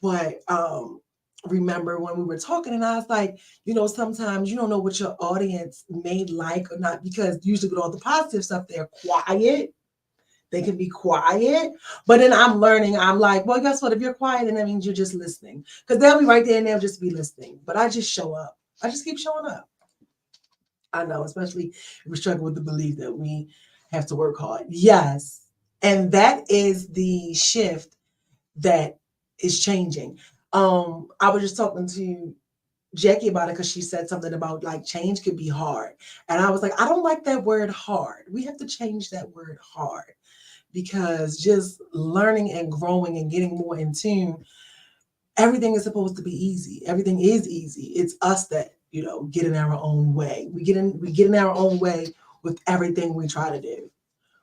But remember when we were talking and I was like, sometimes you don't know what your audience may like or not, because usually with all the positive stuff, they're quiet. They can be quiet. But then I'm learning, I'm like, well, guess what? If you're quiet, then that means you're just listening. Because they'll be right there and they'll just be listening. But I just show up. I just keep showing up. I know, especially if we struggle with the belief that we have to work hard. Yes. And that is the shift that is changing. I was just talking to Jackie about it because she said something about like change could be hard. And I was like, I don't like that word hard. We have to change that word hard because just learning and growing and getting more in tune, everything is supposed to be easy. Everything is easy. It's us that, get in our own way. We get in our own way with everything we try to do.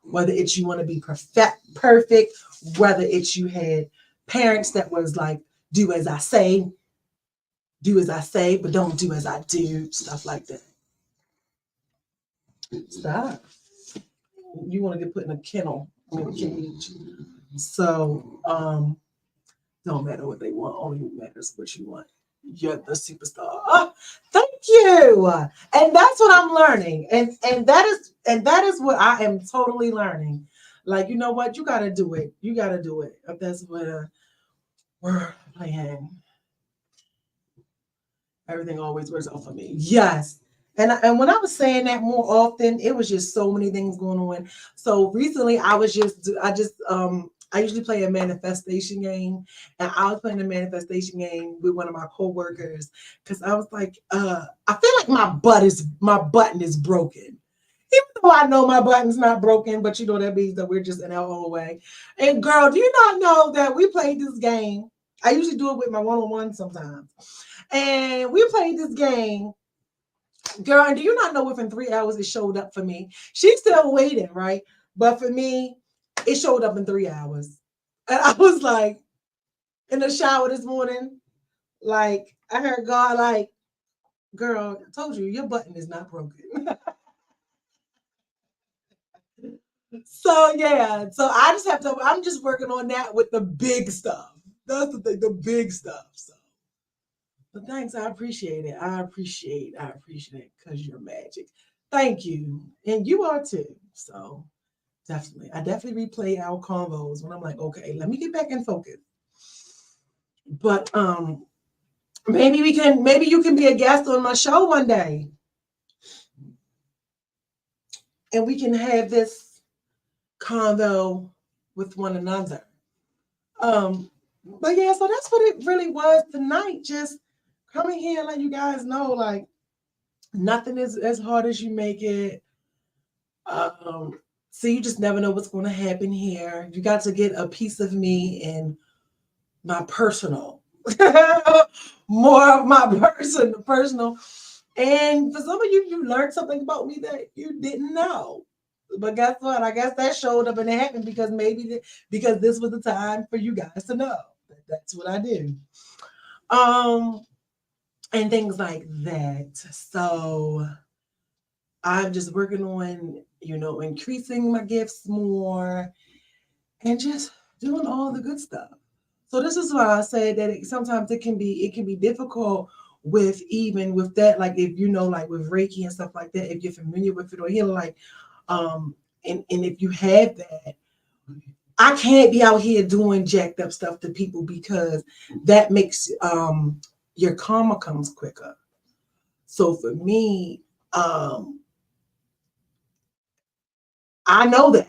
Whether it's you want to be perfect, whether it's you had parents that was like, do as I say, but don't do as I do, stuff like that. Stop. You want to get put in a kennel, in a cage. So, don't matter what they want, only matters what you want. You're the superstar. Oh, thank you. And that's what I'm learning. And that is what I am totally learning. Like, you know what? You gotta do it. You gotta do it. That's what we're playing. Everything always works out for me. Yes. And when I was saying that more often, it was just so many things going on. So recently I usually play a manifestation game, and I was playing a manifestation game with one of my coworkers because I was like, I feel like my button is broken. Even though I know my button's not broken, but that means that we're just in our own way. And girl, do you not know that we played this game? I usually do it with my one-on-one sometimes. And we played this game. Girl, and do you not know within 3 hours it showed up for me? She's still waiting, right? But for me, it showed up in 3 hours. And I was like, in the shower this morning, like, I heard God like, girl, I told you, your button is not broken. So, yeah. So I'm just working on that with the big stuff. That's the thing, the big stuff. So, but thanks, I appreciate it. I appreciate it because you're magic. Thank you. And you are too. So definitely. I definitely replay our convos when I'm like, okay, let me get back in focus. But maybe you can be a guest on my show one day. And we can have this convo with one another. But yeah, so that's what it really was tonight. Just coming here and let you guys know, like, nothing is as hard as you make it. So you just never know what's going to happen here. You got to get a piece of me in my personal, more of my personal. And for some of you, you learned something about me that you didn't know. But guess what? I guess that showed up and it happened because because this was the time for you guys to know. That's what I do. And things like that. So I'm just working on, increasing my gifts more and just doing all the good stuff. So this is why I said that sometimes it can be difficult with that, like if like with Reiki and stuff like that, if you're familiar with it or healing, like and if you have that, I can't be out here doing jacked up stuff to people because that makes your karma comes quicker. So for me, I know that.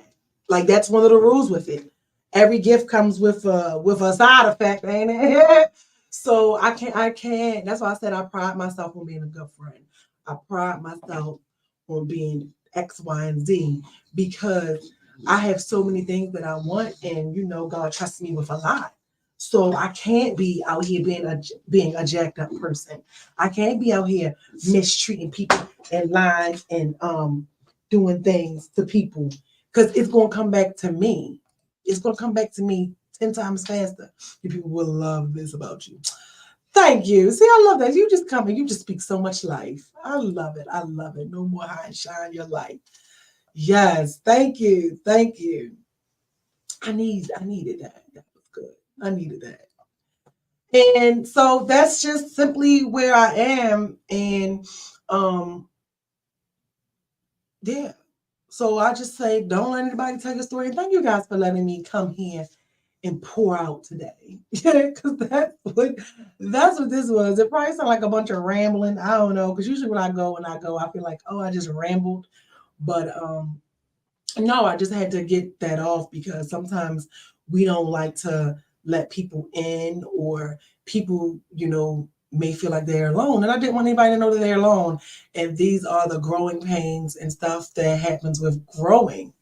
Like that's one of the rules with it. Every gift comes with a side effect, ain't it? So I can't. That's why I said I pride myself on being a good friend. I pride myself on being X, Y, and Z because I have so many things that I want, and God trusts me with a lot. So I can't be out here being a jacked up person. I can't be out here mistreating people and lying and doing things to people because it's going to come back to me. It's going to come back to me 10 times faster. You people will love this about you. Thank you. See, I love that. You just come and you just speak so much life. I love it. I love it. No more hide and shine your light. Yes. Thank you. Thank you. I needed that. That was good. I needed that. And so that's just simply where I am. And yeah. So I just say, don't let anybody tell your story. And thank you guys for letting me come here and pour out today. Because that's what this was. It probably sounded like a bunch of rambling. I don't know. Because usually when I go, I feel like, oh, I just rambled. But no, I just had to get that off because sometimes we don't like to let people in or people, may feel like they're alone. And I didn't want anybody to know that they're alone. And these are the growing pains and stuff that happens with growing.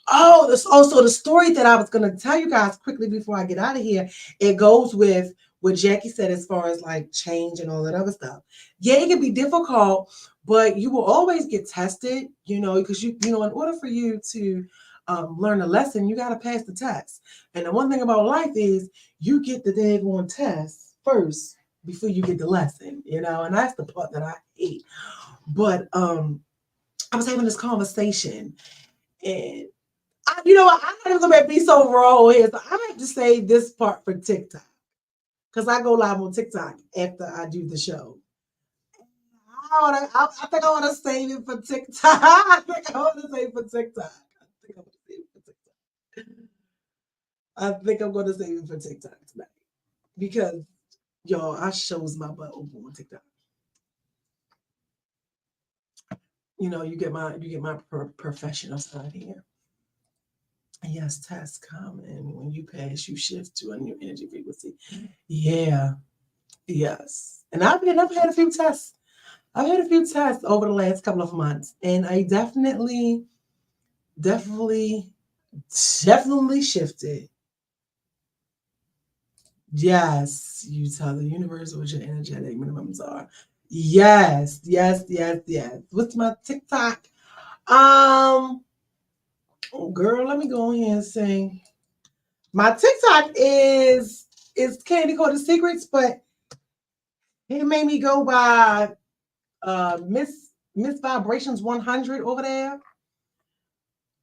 Oh, this also the story that I was going to tell you guys quickly before I get out of here. It goes with what Jackie said as far as like change and all that other stuff. Yeah, it can be difficult, but you will always get tested, because in order for you to learn a lesson, you got to pass the test. And the one thing about life is you get the daggone test first before you get the lesson, and that's the part that I hate. But I was having this conversation, and I gotta go back be so raw here. So I have to say this part for TikTok. Because I go live on TikTok after I do the show. I think I want to save it for TikTok. I think I want to save it for TikTok. I think I'm going to save it for TikTok tonight. Because, y'all, I shows my butt over on TikTok. You get my professional side here. Yes, tests come, and when you pass, you shift to a new energy frequency. Yeah, yes. And I've had a few tests. I've had a few tests over the last couple of months, and I definitely shifted. Yes, you tell the universe what your energetic minimums are. Yes. What's my TikTok? Girl, let me go ahead and say my TikTok is Candy Coated Secrets, but it made me go by Miss Vibrations 100 over there.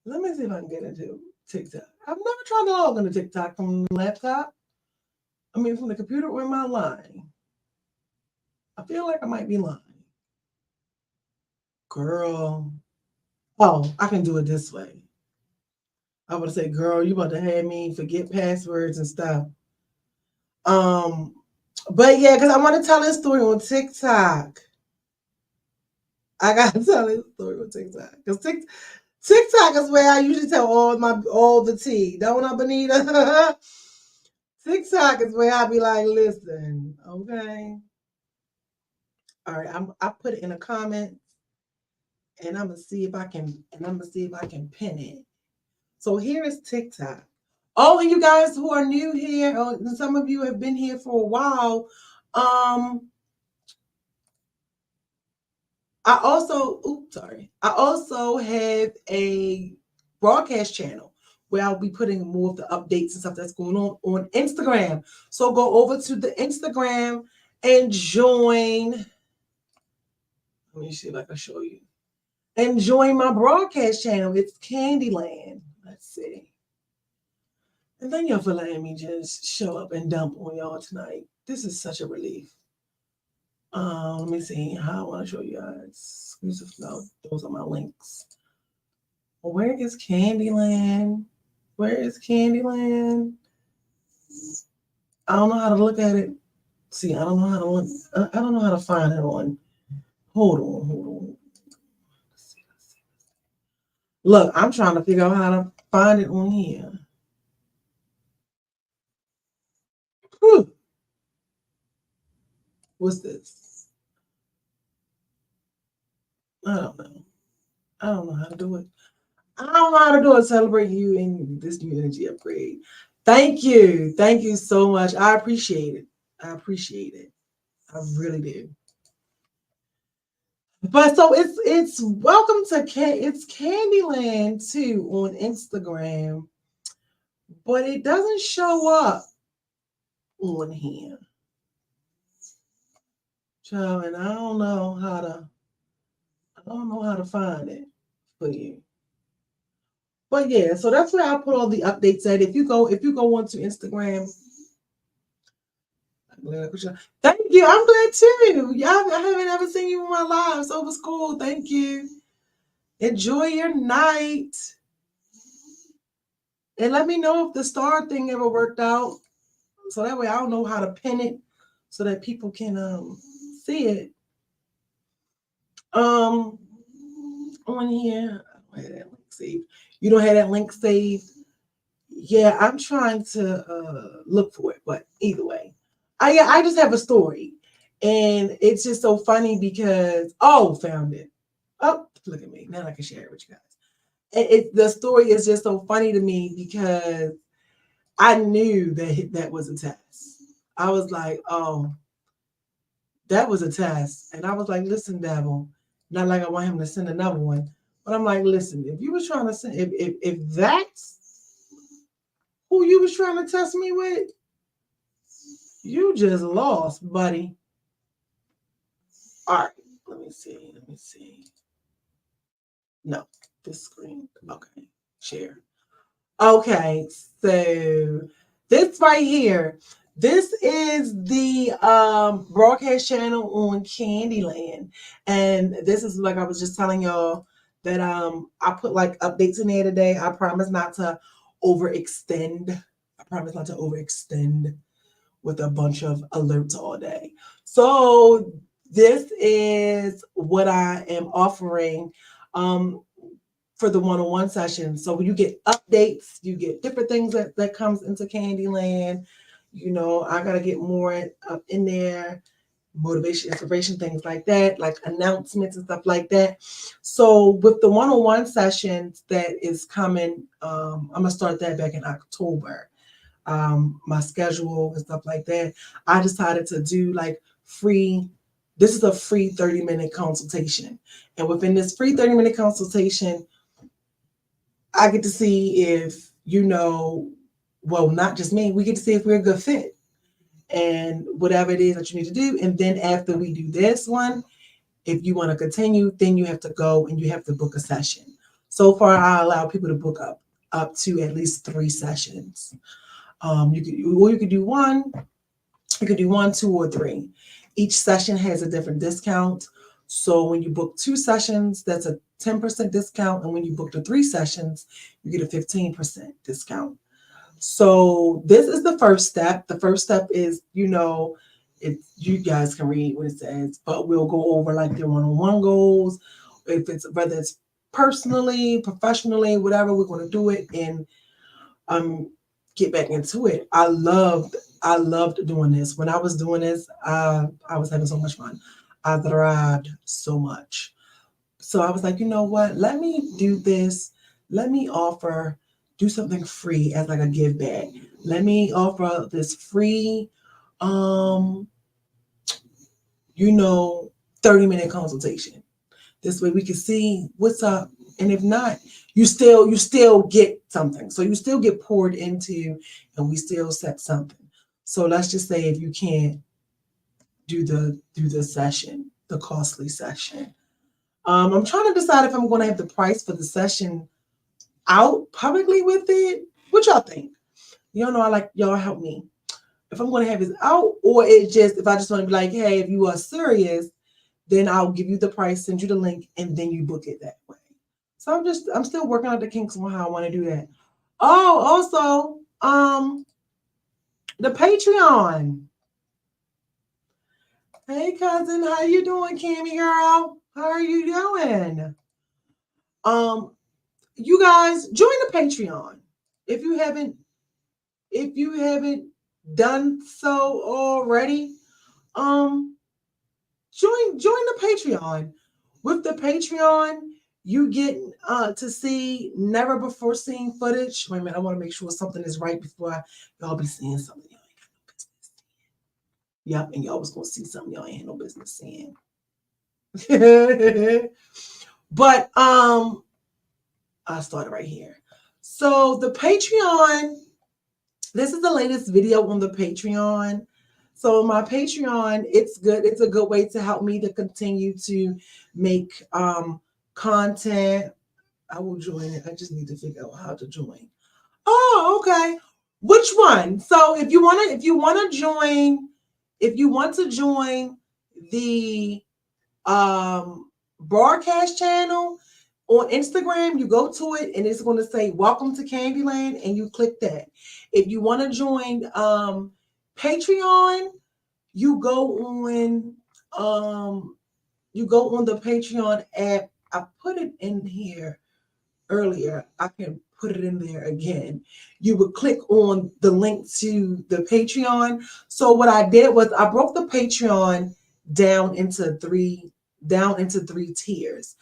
Let me see if I can get into TikTok. I've never tried to log into TikTok from the laptop. I mean, from the computer, or am I lying? I feel like I might be lying. Girl. Oh, I can do it this way. I would say, girl, you about to have me forget passwords and stuff. But yeah, because I want to tell this story on TikTok. I gotta tell this story on TikTok. Because TikTok is where I usually tell all the tea. Don't I, Benita? TikTok is where I be like, listen, okay. All right, I put it in a comment, and I'm gonna see if I can pin it. So here is TikTok. All of you guys who are new here, and some of you have been here for a while. I also have a broadcast channel where I'll be putting more of the updates and stuff that's going on Instagram. So go over to the Instagram and join. Let me see if I can show you. And join my broadcast channel. It's Candyland. Let's see. And thank y'all for letting me just show up and dump on y'all tonight. This is such a relief. Let me see how I want to show you guys. No, those are my links. Where is Candyland? Where is Candyland? I don't know how to look at it. See, I don't know how to look. I don't know how to find it on. Hold on. Let's see. Look, I'm trying to figure out how to find it on here. Whew. What's this? I don't know. I don't know how to do it. I don't know how to do it. Celebrate you in this new energy upgrade. Thank you. Thank you so much. I appreciate it. I really do. But so it's welcome to it's Candyland too on Instagram, but it doesn't show up on here. Child, and I don't know how to find it for you. But yeah, so that's where I put all the updates at. If you go onto Instagram. Thank you. I'm glad too. I haven't ever seen you in my live, so it was cool. Thank you. Enjoy your night. And let me know if the star thing ever worked out. So that way I don't know how to pin it so that people can see it. On here, I don't have that link saved. You don't have that link saved? Yeah, I'm trying to look for it, but either way. I just have a story. And it's just so funny because, oh, found it. Oh, look at me. Now I can share it with you guys. The story is just so funny to me because I knew that was a test. I was like, oh, that was a test. And I was like, listen, devil, not like I want him to send another one. But I'm like, listen, if you was trying to send, if that's who you was trying to test me with, you just lost, buddy. All right, let me see. No, this screen. Okay, share. Okay, so this right here, this is the broadcast channel on Candyland. And this is like I was just telling y'all that I put like updates in there today. I promise not to overextend. I promise not to overextend with a bunch of alerts all day. So this is what I am offering for the one-on-one session. So you get updates, you get different things that comes into Candyland. You know, I got to get more up in there, motivation, inspiration, things like that, like announcements and stuff like that. So with the one-on-one sessions that is coming, I'm going to start that back in October. My schedule and stuff like that. I decided to do like this is a free 30-minute consultation. And within this free 30-minute consultation, I get to see if, well, not just me, we get to see if we're a good fit and whatever it is that you need to do. And then after we do this one, if you want to continue, then you have to go and you have to book a session. So far, I allow people to book up to at least 3 sessions. You could do one, 2, or 3. Each session has a different discount. So when you book 2 sessions, that's a 10% discount. And when you book the 3 sessions, you get a 15% discount. So this is the first step. The first step is, you guys can read what it says, but we'll go over like their one-on-one goals. Whether it's personally, professionally, whatever, we're going to do it and get back into it. I loved doing this. When I was doing this, I was having so much fun. I thrived so much. So I was like, you know what? Let me do this. Let me do something free as like a give back. Let me offer this free, 30-minute consultation. This way we can see what's up. And if not, you still get something. So you still get poured into and we still set something. So let's just say if you can't do the session, the costly session. I'm trying to decide if I'm going to have the price for the session out publicly with it. What y'all think? Y'all know I like y'all help me. If I'm going to have it out, or if I just want to be like, hey, if you are serious, then I'll give you the price, send you the link, and then you book it that way. So I'm still working out the kinks on how I want to do that. Oh, also, the Patreon. Hey, cousin, how you doing, Cammy girl? How are you doing? You guys join the Patreon if you haven't done so already. Join the Patreon. With the Patreon, you get to see never before seen footage. Wait a minute, I want to make sure something is right before y'all be seeing something y'all ain't got no business seeing. Yep, and y'all was gonna see something y'all ain't no business seeing. But I started right here. So the Patreon, this is the latest video on the Patreon. So my Patreon, it's good. It's a good way to help me to continue to make content. I will join it. I just need to figure out how to join. Oh, okay. Which one? So if you want to join the broadcast channel on Instagram, you go to it and it's going to say welcome to Candyland and you click that. If you want to join Patreon, you go on the Patreon app. I put it in here earlier. I can put it in there again. You would click on the link to the Patreon. So what I did was I broke the Patreon down into three tiers.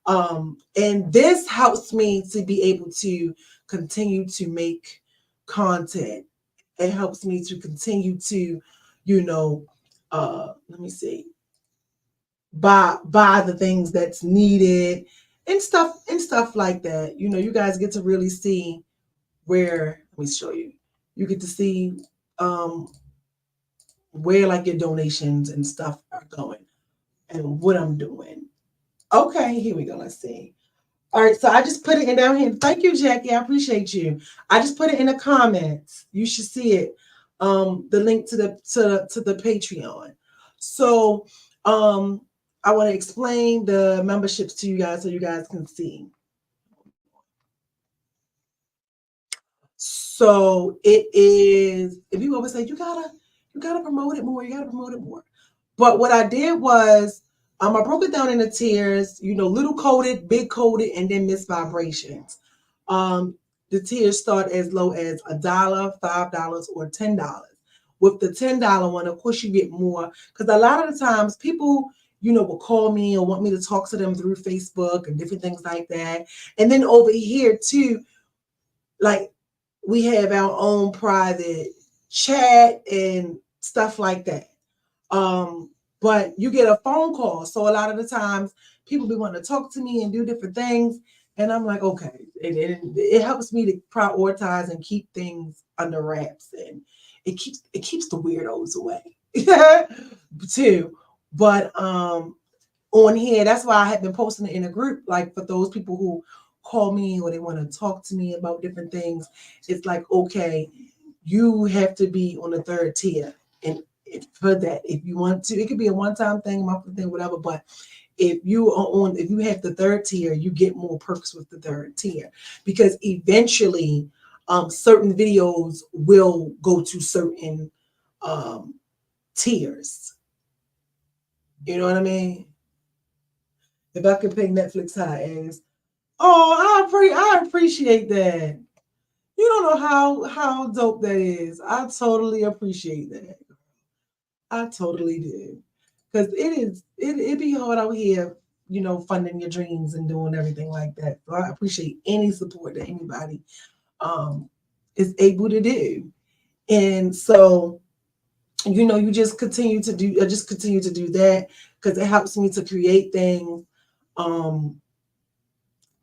And this helps me to be able to continue to make content. It helps me to continue to, let me see, buy the things that's needed and stuff like that. You guys get to really see where, let me show you. You get to see where like your donations and stuff are going and what I'm doing. Okay, here we go. Let's see. All right, so I just put it in down here. Thank you, Jackie. I appreciate you. I just put it in the comments. You should see it. The link to the Patreon. So I want to explain the memberships to you guys so you guys can see. So it is, if you always say you gotta promote it more, But what I did was I broke it down into tiers, little coded, big coded, and then missed vibrations. The tiers start as low as $1, $5, or $10. With the $10 one, of course, you get more, because a lot of the times people, will call me or want me to talk to them through Facebook and different things like that. And then over here too, like, we have our own private chat and stuff like that. But you get a phone call. So a lot of the times people be wanting to talk to me and do different things. And I'm like, okay. It helps me to prioritize and keep things under wraps. And it keeps the weirdos away too. But on here, that's why I have been posting it in a group, like for those people who call me or they want to talk to me about different things. It's like, okay, you have to be on the third tier. And for that, if you want to, it could be a one-time thing, monthly thing, whatever. But if you have the third tier, you get more perks with the third tier, because eventually certain videos will go to certain tiers. You know what I mean? If I could pay Netflix high ass, I appreciate that. You don't know how dope that is. I totally appreciate that. I totally do. Because it be hard out here, funding your dreams and doing everything like that. So I appreciate any support that anybody is able to do. And so, you just continue to do that, because it helps me to create things.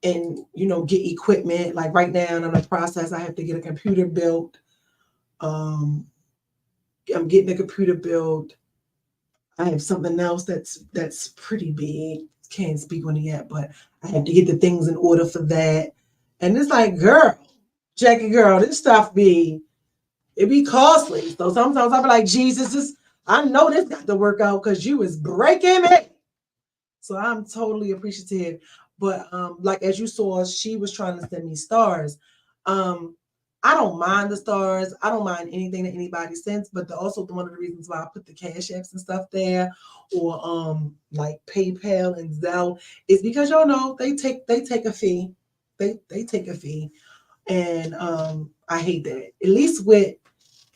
And get equipment. Like right now in the process, I have to get a computer built. I'm getting a computer built. I have something else that's pretty big. Can't speak on it yet, but I have to get the things in order for that. And it's like, girl, Jackie girl, this stuff be costly. So sometimes I be like, Jesus, I know this got to work out, because you is breaking me. So I'm totally appreciative. But like as you saw, she was trying to send me stars. I don't mind the stars. I don't mind anything that anybody sends. But also one of the reasons why I put the Cash Apps and stuff there, or like PayPal and Zelle, is because y'all know they take a fee. They take a fee, and I hate that. At least with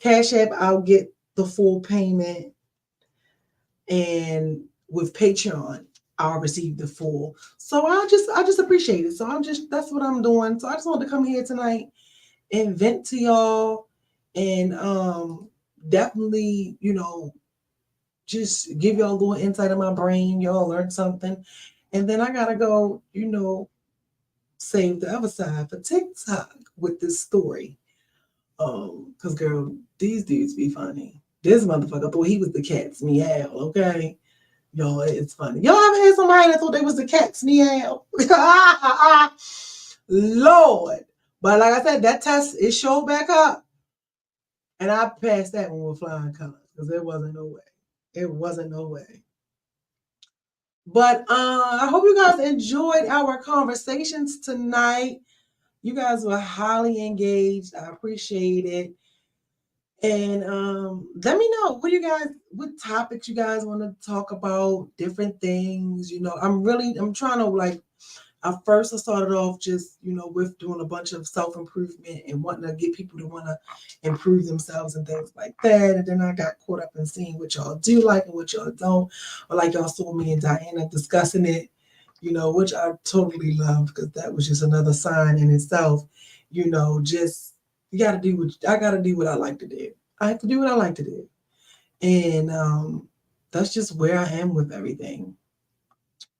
Cash App, I'll get the full payment, and with Patreon, I'll receive the full. So I just appreciate it. So that's what I'm doing. So I just wanted to come here tonight and vent to y'all, and definitely, just give y'all a little insight of my brain. Y'all learned something. And then I gotta go, save the other side for TikTok with this story. Because girl, these dudes be funny. This motherfucker thought he was the cat's meow, okay? Y'all, it's funny. Y'all ever had somebody that thought they was the cat's meow? Lord. But like I said, that test, it showed back up. And I passed that one with flying colors, because there wasn't no way. It wasn't no way. But I hope you guys enjoyed our conversations tonight. You guys were highly engaged. I appreciate it. And let me know what topics you guys want to talk about, different things. I'm trying to I started off just, with doing a bunch of self-improvement and wanting to get people to want to improve themselves and things like that. And then I got caught up in seeing what y'all do like and what y'all don't. Or like y'all saw me and Diana discussing it, which I totally love because that was just another sign in itself. Just I gotta do what I like to do. I have to do what I like to do. And that's just where I am with everything.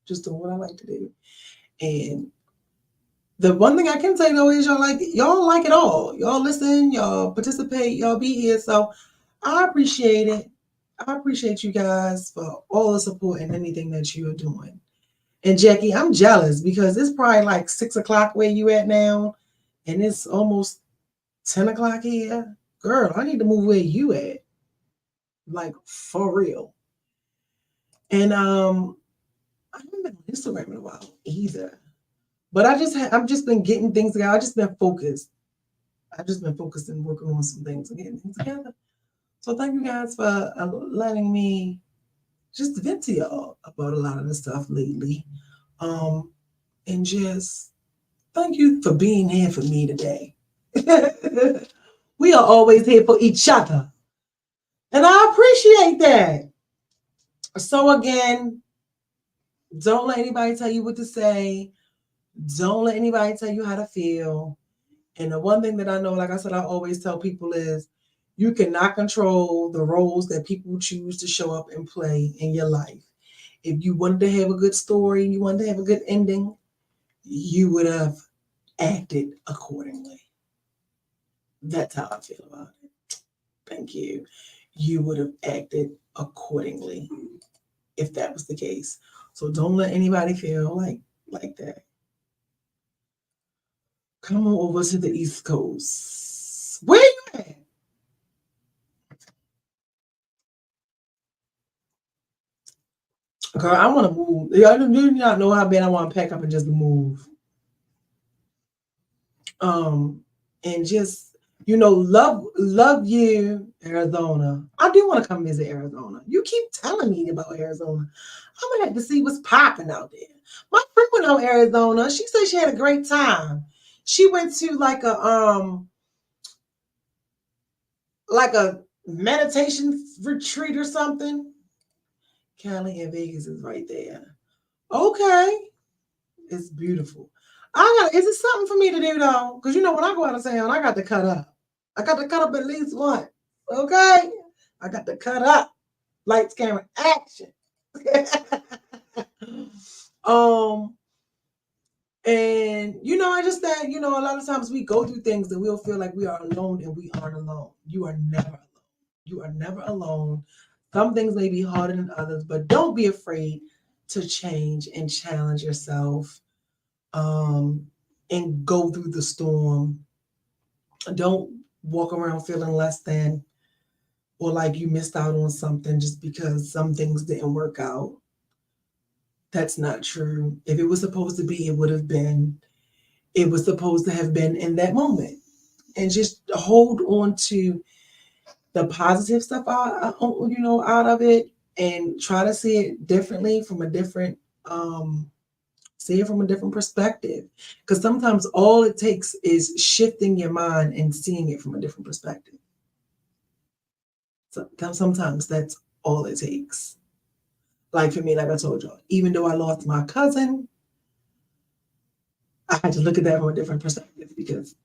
Just doing what I like to do. And the one thing I can say though is y'all like it all. Y'all listen, y'all participate, y'all be here. So I appreciate it. I appreciate you guys for all the support and anything that you are doing. And Jackie, I'm jealous because it's probably like 6:00 where you at now, and it's almost 10:00 here. Girl, I need to move where you at. Like for real. And I haven't been on Instagram in a while either. But I've just been getting things together. I've just been focused. I've just been focused and working on some things and getting things together. So thank you guys for letting me just vent to y'all about a lot of the stuff lately. And just thank you for being here for me today. We are always here for each other. And I appreciate that. So again, don't let anybody tell you what to say. Don't let anybody tell you how to feel. And the one thing that I know, like I said, I always tell people is you cannot control the roles that people choose to show up and play in your life. If you wanted to have a good story, you wanted to have a good ending, you would have acted accordingly. That's how I feel about it. Thank you. You would have acted accordingly if that was the case. So don't let anybody feel like that. Come on over to the East Coast. Where you at? Girl, I want to move. I do not know how bad I want to pack up and just move. And just love you, Arizona. I do want to come visit Arizona. You keep telling me about Arizona. I'm gonna have to see what's popping out there. My friend went out Arizona. She said she had a great time. She went to like a meditation retreat or something. Cali and Vegas is right there. Okay. It's beautiful. Is it something for me to do though? Because when I go out of town, I got to cut up. I got to cut up at least once. Okay? I got to cut up. Lights, camera, action. And I just that, a lot of times we go through things and we'll feel like we are alone and we aren't alone. You are never alone. You are never alone. Some things may be harder than others, but don't be afraid to change and challenge yourself. And go through the storm. Don't walk around feeling less than or like you missed out on something just because some things didn't work out. That's not true. If it was supposed to be, it would have been. It was supposed to have been in that moment. And just hold on to the positive stuff out of it and try to see it differently from a different see it from a different perspective. Because sometimes all it takes is shifting your mind and seeing it from a different perspective. So sometimes that's all it takes. Like for me, like I told y'all, even though I lost my cousin, I had to look at that from a different perspective because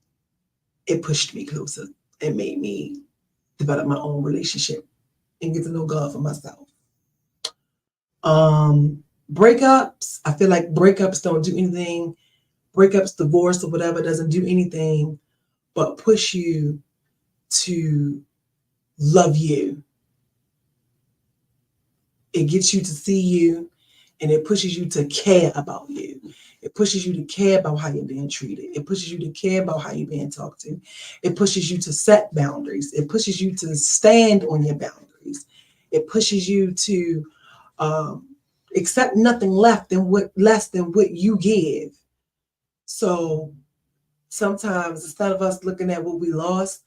it pushed me closer. It made me develop my own relationship and get to know God for myself. Breakups, I feel like breakups don't do anything. Breakups, divorce, or whatever doesn't do anything but push you to love you. It gets you to see you and it pushes you to care about you. It pushes you to care about how you're being treated. It pushes you to care about how you're being talked to. It pushes you to set boundaries. It pushes you to stand on your boundaries. It pushes you to accept nothing less than what you give. So sometimes instead of us looking at what we lost,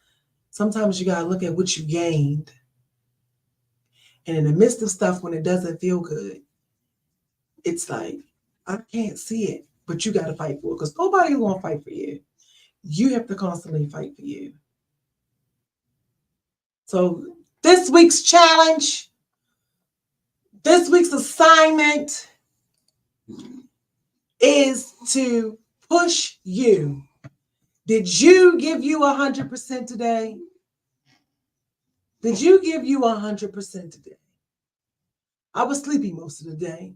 sometimes you gotta look at what you gained. And in the midst of stuff when it doesn't feel good, it's like, I can't see it. but you got to fight for it because nobody going to fight for you. You have to constantly fight for you. So this week's challenge, this week's assignment is to push you. Did you give you 100% today? Did you give you 100% today? I was sleepy most of the day.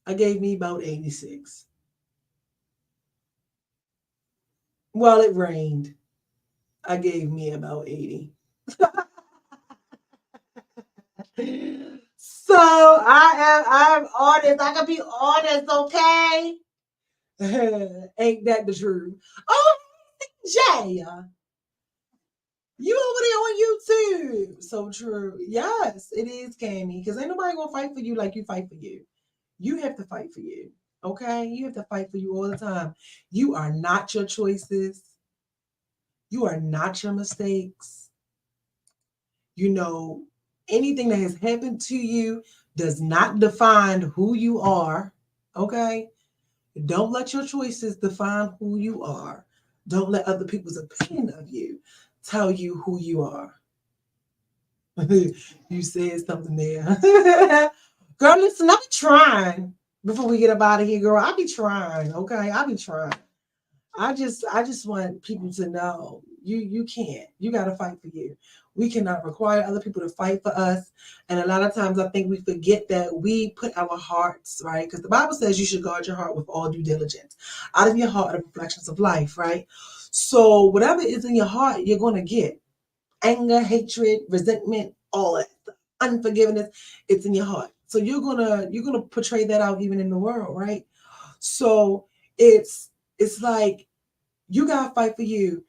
I gave me about 86. Well, it rained. I gave me about 80. So I'm honest. I can be honest, okay? Ain't that the truth? Oh, Jay, you over there on YouTube. So true. Yes, it is, Cammy. Because ain't nobody gonna fight for you like you fight for you. You have to fight for you. Okay? You have to fight for you all the time. You are not your choices. You are not your mistakes. You know, anything that has happened to you does not define who you are. Okay? Don't let your choices define who you are. Don't let other people's opinion of you tell you who you are. You said something there. Girl, listen, I'll be trying before we get up out of here, girl. I'll be trying, okay? I'll be trying. I just want people to know you can't. You got to fight for you. We cannot require other people to fight for us. And a lot of times I think we forget that we put our hearts, right? Because the Bible says you should guard your heart with all due diligence. Out of your heart are the reflections of life, right? So whatever is in your heart, you're going to get. Anger, hatred, resentment, all that stuff. Unforgiveness, it's in your heart. So you're gonna portray that out even in the world, right? So it's like you gotta fight for you.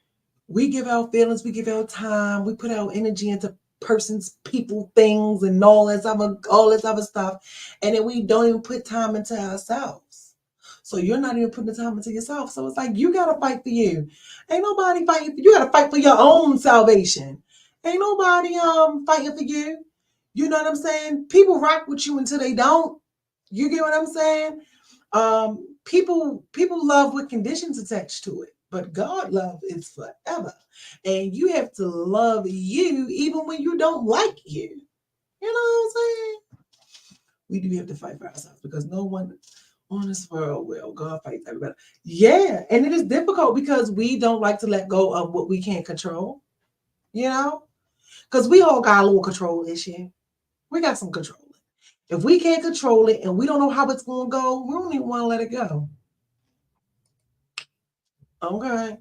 We give our feelings, we give our time, we put our energy into persons, people, things, and all this other stuff, and then we don't even put time into ourselves. So you're not even putting the time into yourself. So it's like you gotta fight for you. Ain't nobody fighting for you. You gotta fight for your own salvation. Ain't nobody fighting for you. You know what I'm saying? People rock with you until they don't. You get what I'm saying? People love with conditions attached to it, but God love is forever. And you have to love you even when you don't like you. You know what I'm saying? We do have to fight for ourselves because no one on this world will. God fights everybody. Yeah, and it is difficult because we don't like to let go of what we can't control. You know? Because we all got a little control issue. We got some control. If we can't control it and we don't know how it's going to go, we don't even want to let it go. Okay.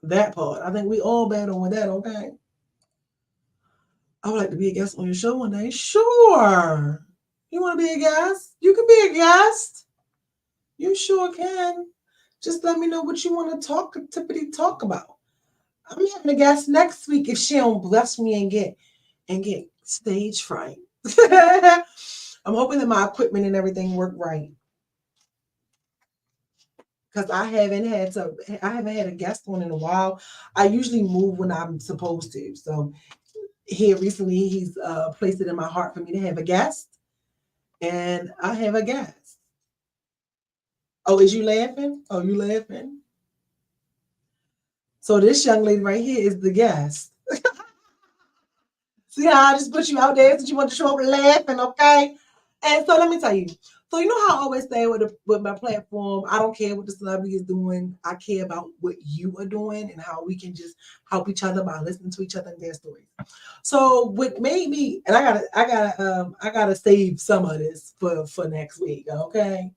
That part. I think we all battle with that, okay? I would like to be a guest on your show one day. Sure. You want to be a guest? You can be a guest. You sure can. Just let me know what you want to talk about. I'm having a guest next week if she don't bless me and get stage fright. I'm hoping that my equipment and everything work right. Because I haven't had a guest on in a while. I usually move when I'm supposed to. So here recently, he's placed it in my heart for me to have a guest. And I have a guest. Oh, is you laughing? Oh, you laughing? So this young lady right here is the guest. See how I just put you out there since you want to show up laughing, okay? And so let me tell you. So you know how I always say with my platform, I don't care what the celebrity is doing. I care about what you are doing and how we can just help each other by listening to each other and their stories. So what made me, and I gotta save some of this for next week, okay?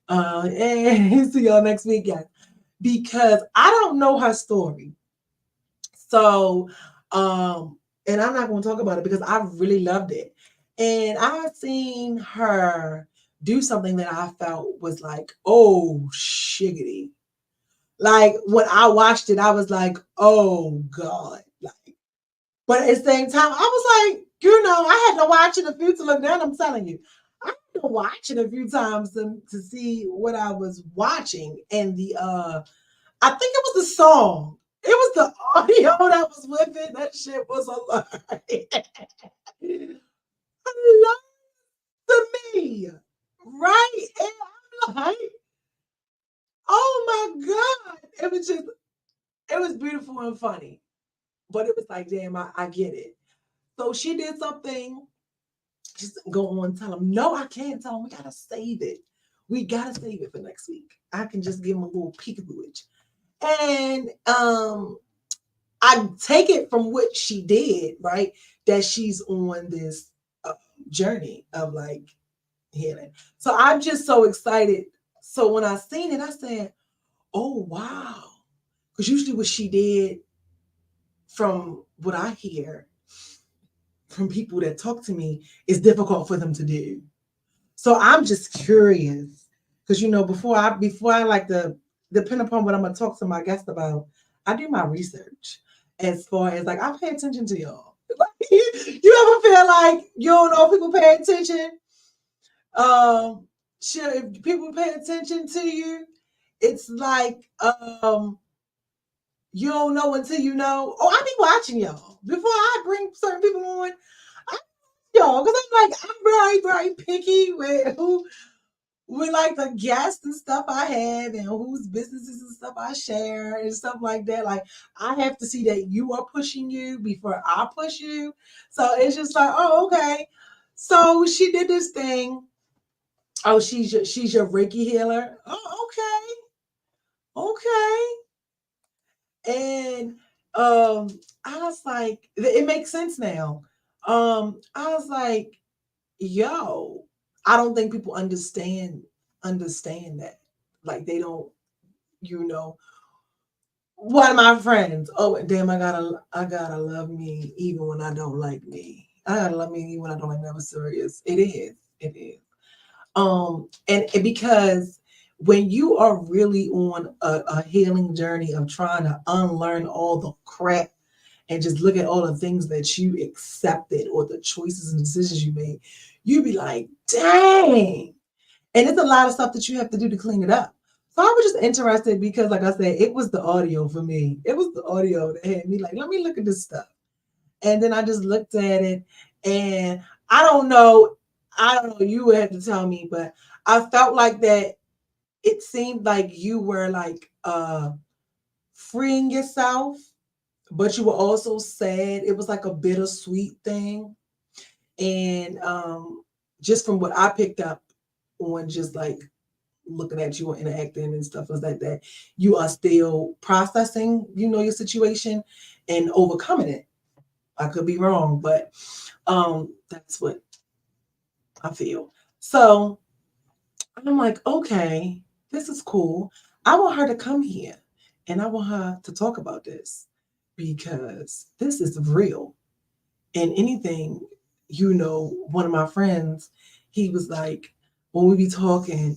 And see y'all next week, guys. Because I don't know her story. So and I'm not going to talk about it because I really loved it. And I've seen her do something that I felt was like, oh, shiggity. Like when I watched it, I was like, oh, God. Like, but at the same time, I was like, I had to watch it a few to look down. I'm telling you, I had to watch it a few times to see what I was watching. And I think it was the song. It was the audio that was with it. That shit was hilarious. I love to me. Right? And I'm like, my God. It was beautiful and funny. But it was like, damn, I get it. So she did something. Just go on, tell them, no, I can't tell them. We gotta save it. We gotta save it for next week. I can just give them a little peekaboo. And I take it from what she did, right? That she's on this journey of like healing. So I'm just so excited. So when I seen it, I said, oh, wow. Because usually what she did, from what I hear from people that talk to me, is difficult for them to do. So I'm just curious. Because, you know, before I like to, depend upon what I'm going to talk to my guest about, I do my research. As far as like, I pay attention to y'all. You ever feel like you don't know if people pay attention? Sure, if people pay attention to you, it's like you don't know until you know. Oh, I be watching y'all before I bring certain people on. I y'all because I'm very, very picky with who, with like the guests and stuff I have and whose businesses and stuff I share and stuff like that. Like I have to see that you are pushing you before I push you. So it's just like, oh, okay. So she did this thing. Oh, she's your Reiki healer. Oh, okay. And I was like, it makes sense now. I was like, yo, I don't think people understand that. Like they don't, you know. One of my friends, oh damn, I gotta love me even when I don't like me. I gotta love me even when I don't like me. I'm serious. It is. And because when you are really on a healing journey of trying to unlearn all the crap and just look at all the things that you accepted or the choices and decisions you made, you be like, dang. And it's a lot of stuff that you have to do to clean it up. So I was just interested because, like I said, it was the audio for me. It was the audio that had me like, let me look at this stuff. And then I just looked at it, and I don't know, you would have to tell me, but I felt like that it seemed like you were like freeing yourself, but you were also sad. It was like a bittersweet thing. And just from what I picked up on just like looking at you and interacting and stuff like that, you are still processing, you know, your situation and overcoming it. I could be wrong, but that's what I feel. So I'm like, okay, this is cool. I want her to come here and I want her to talk about this because this is real. And anything, you know, one of my friends, he was like, when we be talking,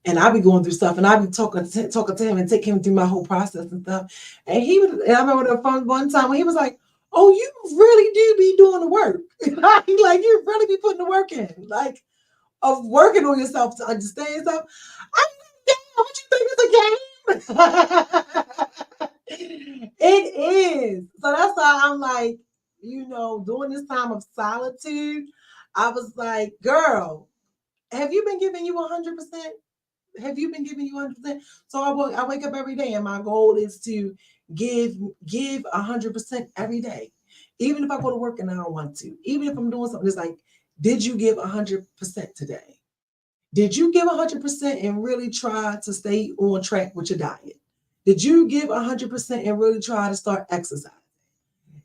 and I be going through stuff, and I be talking to him and take him through my whole process and stuff. And and I remember the phone one time when he was like, "Oh, you really do be doing the work. Like you really be putting the work in, like of working on yourself to understand yourself." I'm like, damn, what you think it's a game? It is. So that's why I'm like, you know, during this time of solitude, I was like, girl, have you been giving you 100%? Have you been giving you 100%? So I wake up every day, and my goal is to give 100% every day. Even if I go to work and I don't want to, even if I'm doing something, it's like, did you give 100% today? Did you give 100% and really try to stay on track with your diet? Did you give 100% and really try to start exercising?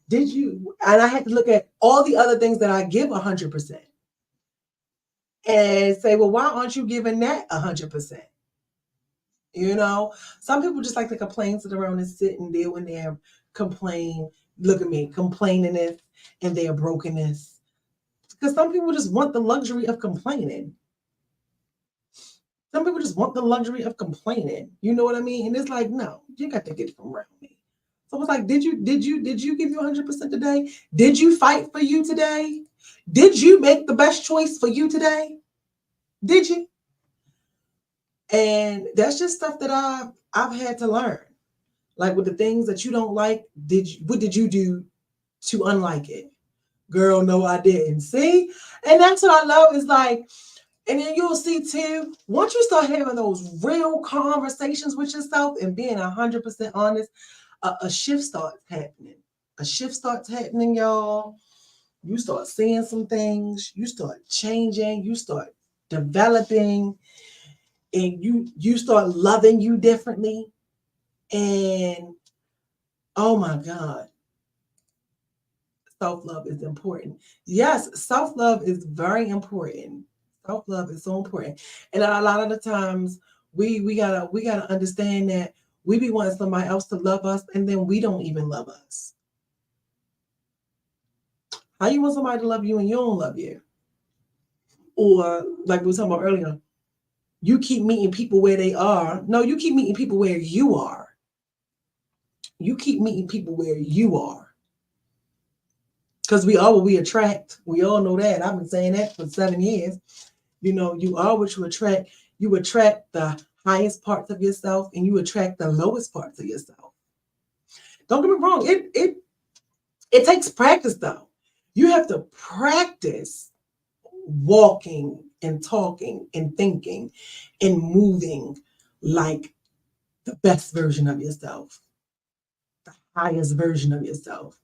Did you? And I had to look at all the other things that I give 100%. And say, well, why aren't you giving that 100%? You know, some people just like to complain, sit around and sit and there when they complain. Look at me, complaining this and their brokenness. Because some people just want the luxury of complaining. Some people just want the luxury of complaining. You know what I mean? And it's like, no, you got to get it from around me. So it's like, did you give you 100% today? Did you fight for you today? Did you make the best choice for you today? Did you? And that's just stuff that I've had to learn. Like with the things that you don't like, what did you do to unlike it? Girl, no, I didn't. See? And that's what I love is like, And then you'll see too, once you start having those real conversations with yourself and being 100% honest, a shift starts happening. A shift starts happening, y'all. You start seeing some things, you start changing, you start developing, and you start loving you differently. And oh my God, self-love is important. Yes, self-love is very important. Self-love is so important. And a lot of the times we gotta understand that we be wanting somebody else to love us and then we don't even love us. How you want somebody to love you and you don't love you? Or like we were talking about earlier, you keep meeting people where they are. No, you keep meeting people where you are. You keep meeting people where you are. Because we are what we attract. We all know that. I've been saying that for 7 years. You know, you are what you attract. You attract the highest parts of yourself and you attract the lowest parts of yourself. Don't get me wrong. It takes practice though. You have to practice walking and talking and thinking and moving like the best version of yourself, the highest version of yourself.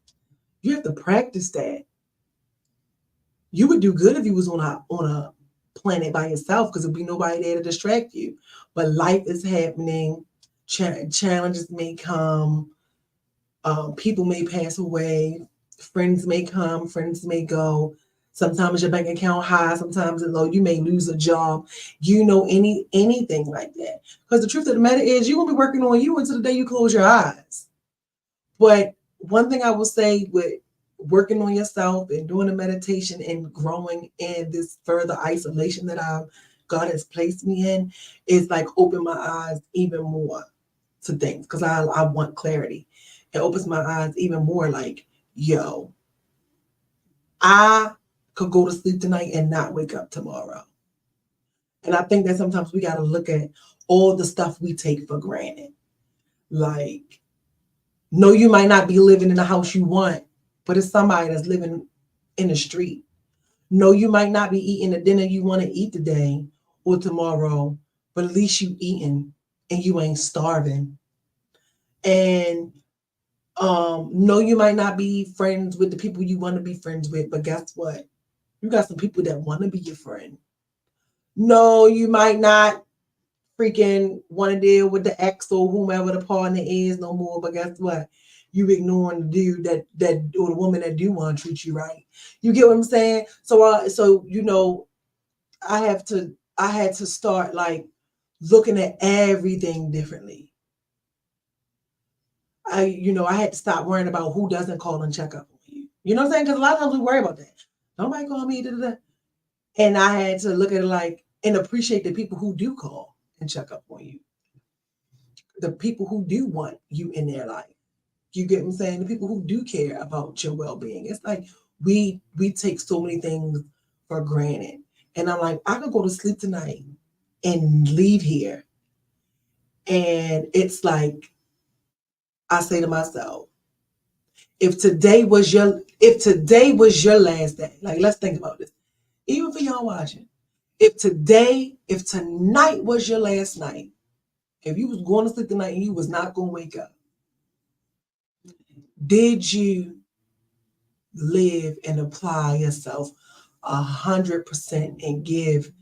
You have to practice that. You would do good if you was on a planet by yourself because there'd be nobody there to distract you. But life is happening. Challenges may come. People may pass away. Friends may come. Friends may go. Sometimes your bank account high. Sometimes it's low. You may lose a job. You know anything like that. Because the truth of the matter is, you will be working on you until the day you close your eyes. But one thing I will say with working on yourself and doing a meditation and growing in this further isolation that God has placed me in is like open my eyes even more to things because I want clarity. It opens my eyes even more like, yo, I could go to sleep tonight and not wake up tomorrow. And I think that sometimes we got to look at all the stuff we take for granted. Like, no, you might not be living in the house you want, but it's somebody that's living in the street. No, you might not be eating the dinner you want to eat today or tomorrow, but at least you eating and you ain't starving. And no, you might not be friends with the people you want to be friends with, but guess what? You got some people that want to be your friend. No, you might not freaking want to deal with the ex or whomever the partner is no more, but guess what? You ignoring the dude that or the woman that do want to treat you right. You get what I'm saying? So you know, I had to start like looking at everything differently. I had to stop worrying about who doesn't call and check up on you. You know what I'm saying? Because a lot of times we worry about that. Nobody call me, and I had to look at it like and appreciate the people who do call and check up on you. The people who do want you in their life. You get what I'm saying? The people who do care about your well-being. It's like we take so many things for granted. And I'm like, I could go to sleep tonight and leave here. And it's like I say to myself, if today was your last day, like let's think about this. Even for y'all watching, if tonight was your last night, if you was going to sleep tonight and you was not going to wake up, did you live and apply yourself 100% and give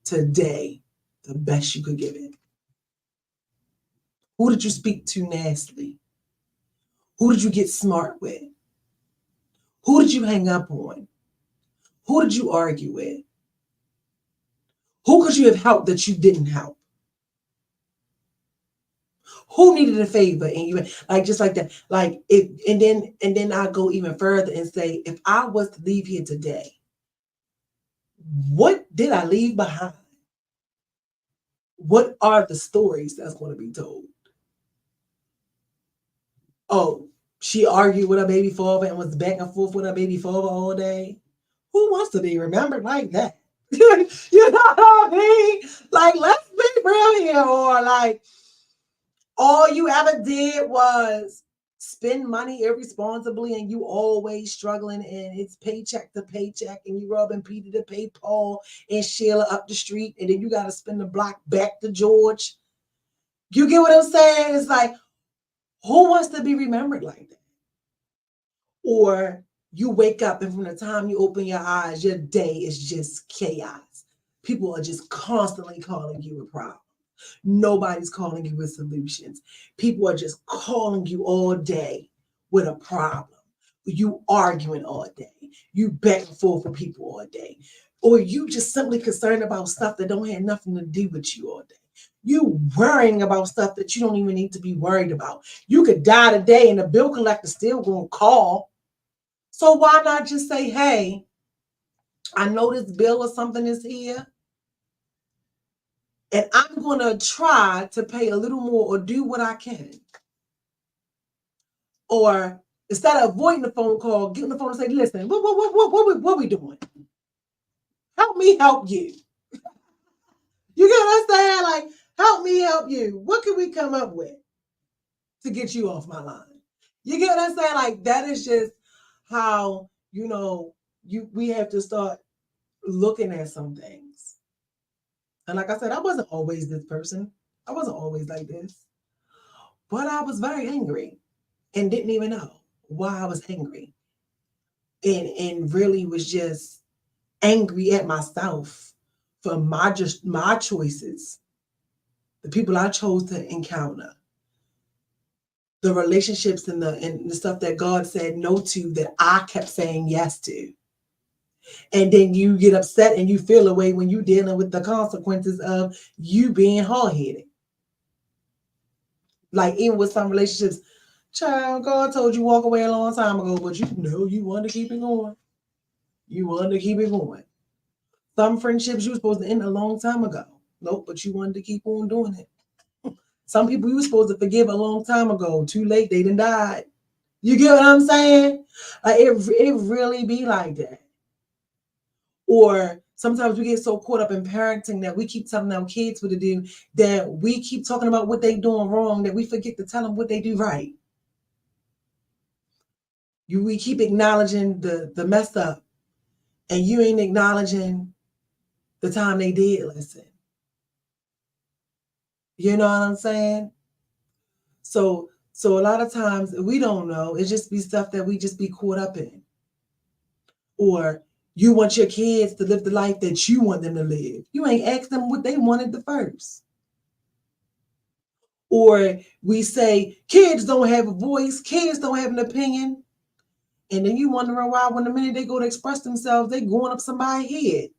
today the best you could give it? Who did you speak to nastily? Who did you get smart with? Who did you hang up on? Who did you argue with? Who could you have helped that you didn't help? Who needed a favor and you like just like that? Like it, and then I go even further and say, if I was to leave here today, what did I leave behind? What are the stories that's going to be told? Oh, she argued with her baby father and was back and forth with her baby father all day. Who wants to be remembered like that? You know what I mean? Like, let's be real here. Or like, all you ever did was spend money irresponsibly and you always struggling and it's paycheck to paycheck and you rubbing Peter to pay Paul and Sheila up the street and then you got to spend the block back to George. You get what I'm saying? It's like, who wants to be remembered like that? Or you wake up and from the time you open your eyes, your day is just chaos. People are just constantly calling you a problem. Nobody's calling you with solutions. People are just calling you all day with a problem. You arguing all day. You back and forth with people all day. Or you just simply concerned about stuff that don't have nothing to do with you all day. You worrying about stuff that you don't even need to be worried about. You could die today and the bill collector still gonna call. So why not just say, hey, I know this bill or something is here. And I'm going to try to pay a little more or do what I can. Or instead of avoiding the phone call, get on the phone and say, listen, what we doing? Help me help you. You get what I'm saying? Like, help me help you. What can we come up with to get you off my line? You get what I'm saying? Like, that is just how, we have to start looking at some things. And like I said, I wasn't always this person. I wasn't always like this. But I was very angry and didn't even know why I was angry. And really was just angry at myself for my choices, the people I chose to encounter, the relationships and the stuff that God said no to that I kept saying yes to. And then you get upset and you feel away when you're dealing with the consequences of you being hard-headed. Like even with some relationships, child, God told you walk away a long time ago, but you wanted to keep it going. You wanted to keep it going. Some friendships you were supposed to end a long time ago. Nope, but you wanted to keep on doing it. Some people you were supposed to forgive a long time ago. Too late, they done died. You get what I'm saying? Like it really be like that. Or sometimes we get so caught up in parenting that we keep telling our kids what to do, that we keep talking about what they doing wrong, that we forget to tell them what they do right. We keep acknowledging the mess up, and you ain't acknowledging the time they did listen. You know what I'm saying? So a lot of times we don't know. It just be stuff that we just be caught up in. Or you want your kids to live the life that you want them to live. You ain't asked them what they wanted the first. Or we say kids don't have a voice, kids don't have an opinion. And then you wondering why when the minute they go to express themselves, they going up somebody's head.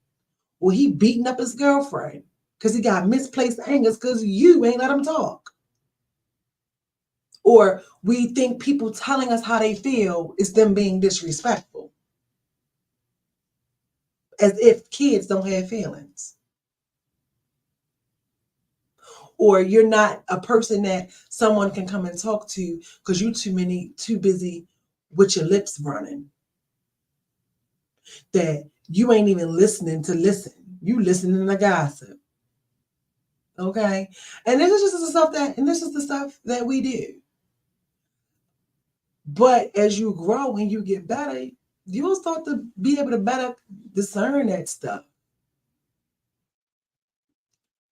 Or he beating up his girlfriend because he got misplaced anger because you ain't let him talk. Or we think people telling us how they feel is them being disrespectful. As if kids don't have feelings. Or you're not a person that someone can come and talk to because you're too busy with your lips running. That you ain't even listening to listen. You listening to gossip. Okay? And this is the stuff that we do. But as you grow and you get better, you'll start to be able to better discern that stuff.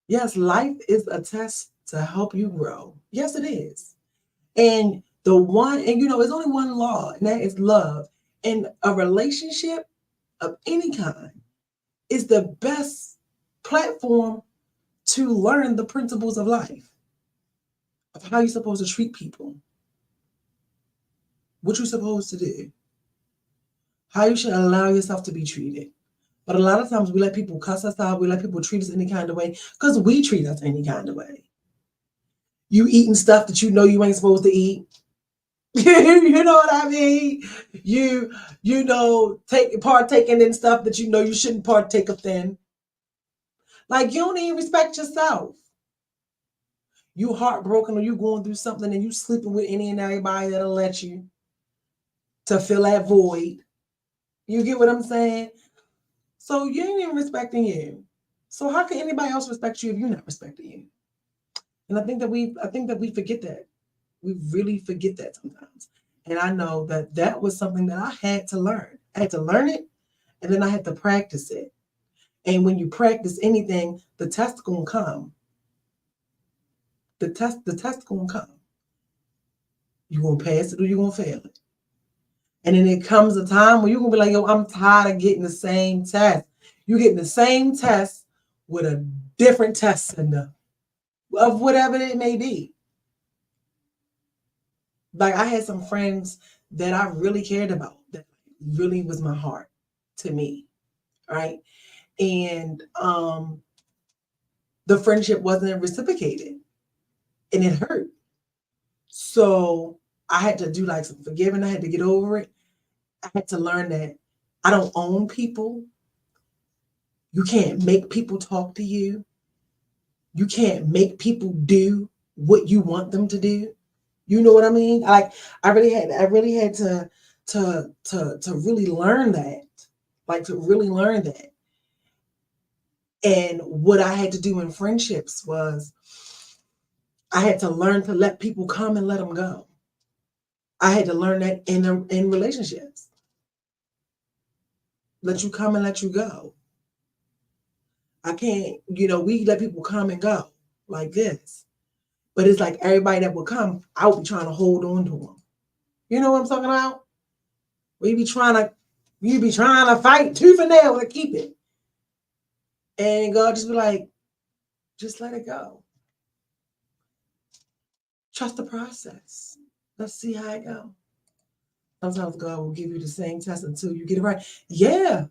Yes, life is a test to help you grow. Yes, it is. And it's only one law, and that is love. And a relationship of any kind is the best platform to learn the principles of life, of how you're supposed to treat people, what you're supposed to do, how you should allow yourself to be treated. But a lot of times we let people cuss us out, we let people treat us any kind of way because we treat us any kind of way. You eating stuff that you know you ain't supposed to eat. You know what I mean? Partaking in stuff that you know you shouldn't partake of in. Like you don't even respect yourself. You heartbroken or you going through something and you sleeping with any and everybody that'll let you to fill that void. You get what I'm saying? So you ain't even respecting you. So how can anybody else respect you if you're not respecting you? And I think that we forget that. We really forget that sometimes. And I know that that was something that I had to learn. I had to learn it, and then I had to practice it. And when you practice anything, the test gonna come. The test gonna come. You gonna pass it or you gonna fail it. And then it comes a time where you're gonna be like, yo, I'm tired of getting the same test. You're getting the same test with a different test sender of whatever it may be. Like I had some friends that I really cared about, that really was my heart to me, right? And the friendship wasn't reciprocated, and it hurt. So I had to do like some forgiving. I had to get over it. I had to learn that I don't own people. You can't make people talk to you. You can't make people do what you want them to do. You know what I mean? Like I really had to really learn that. Like to really learn that. And what I had to do in friendships was I had to learn to let people come and let them go. I had to learn that in relationships. Let you come and let you go. I can't, we let people come and go like this. But it's like everybody that would come, I would be trying to hold on to them. You know what I'm talking about? You be trying to fight tooth and nail to keep it. And God just be like, just let it go. Trust the process. Let's see how it goes. Sometimes God will give you the same test until you get it right. Yeah,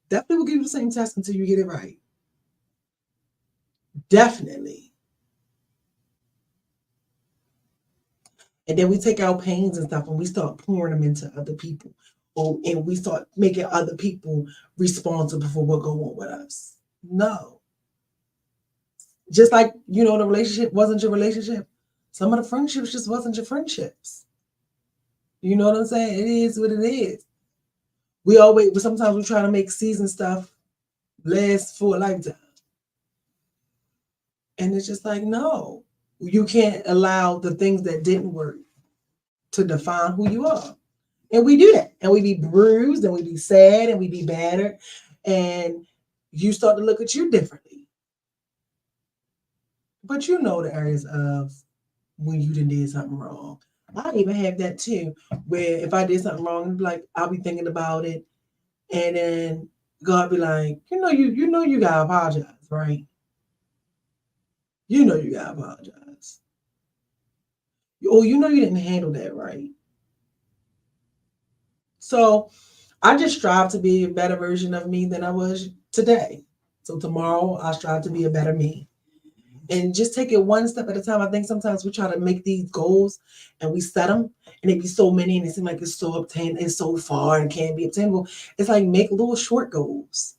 definitely will give you the same test until you get it right. Definitely. And then we take our pains and stuff and we start pouring them into other people. And we start making other people responsible for what goes on with us. No. Just like, the relationship wasn't your relationship. Some of the friendships just wasn't your friendships. You know what I'm saying? It is what it is. Sometimes we try to make season stuff last for a lifetime. And it's just like, no, you can't allow the things that didn't work to define who you are. And we do that. And we be bruised and we be sad and we be battered. And you start to look at you differently. But the areas of when you did something wrong. I even have that too, where if I did something wrong, like I'll be thinking about it. And then God be like, you gotta apologize, right? You gotta apologize. Oh, you didn't handle that right. So I just strive to be a better version of me than I was today. So tomorrow I strive to be a better me. And just take it one step at a time. I think sometimes we try to make these goals and we set them and it be so many and it seems like it's so it's so far and can't be obtainable. It's like make little short goals.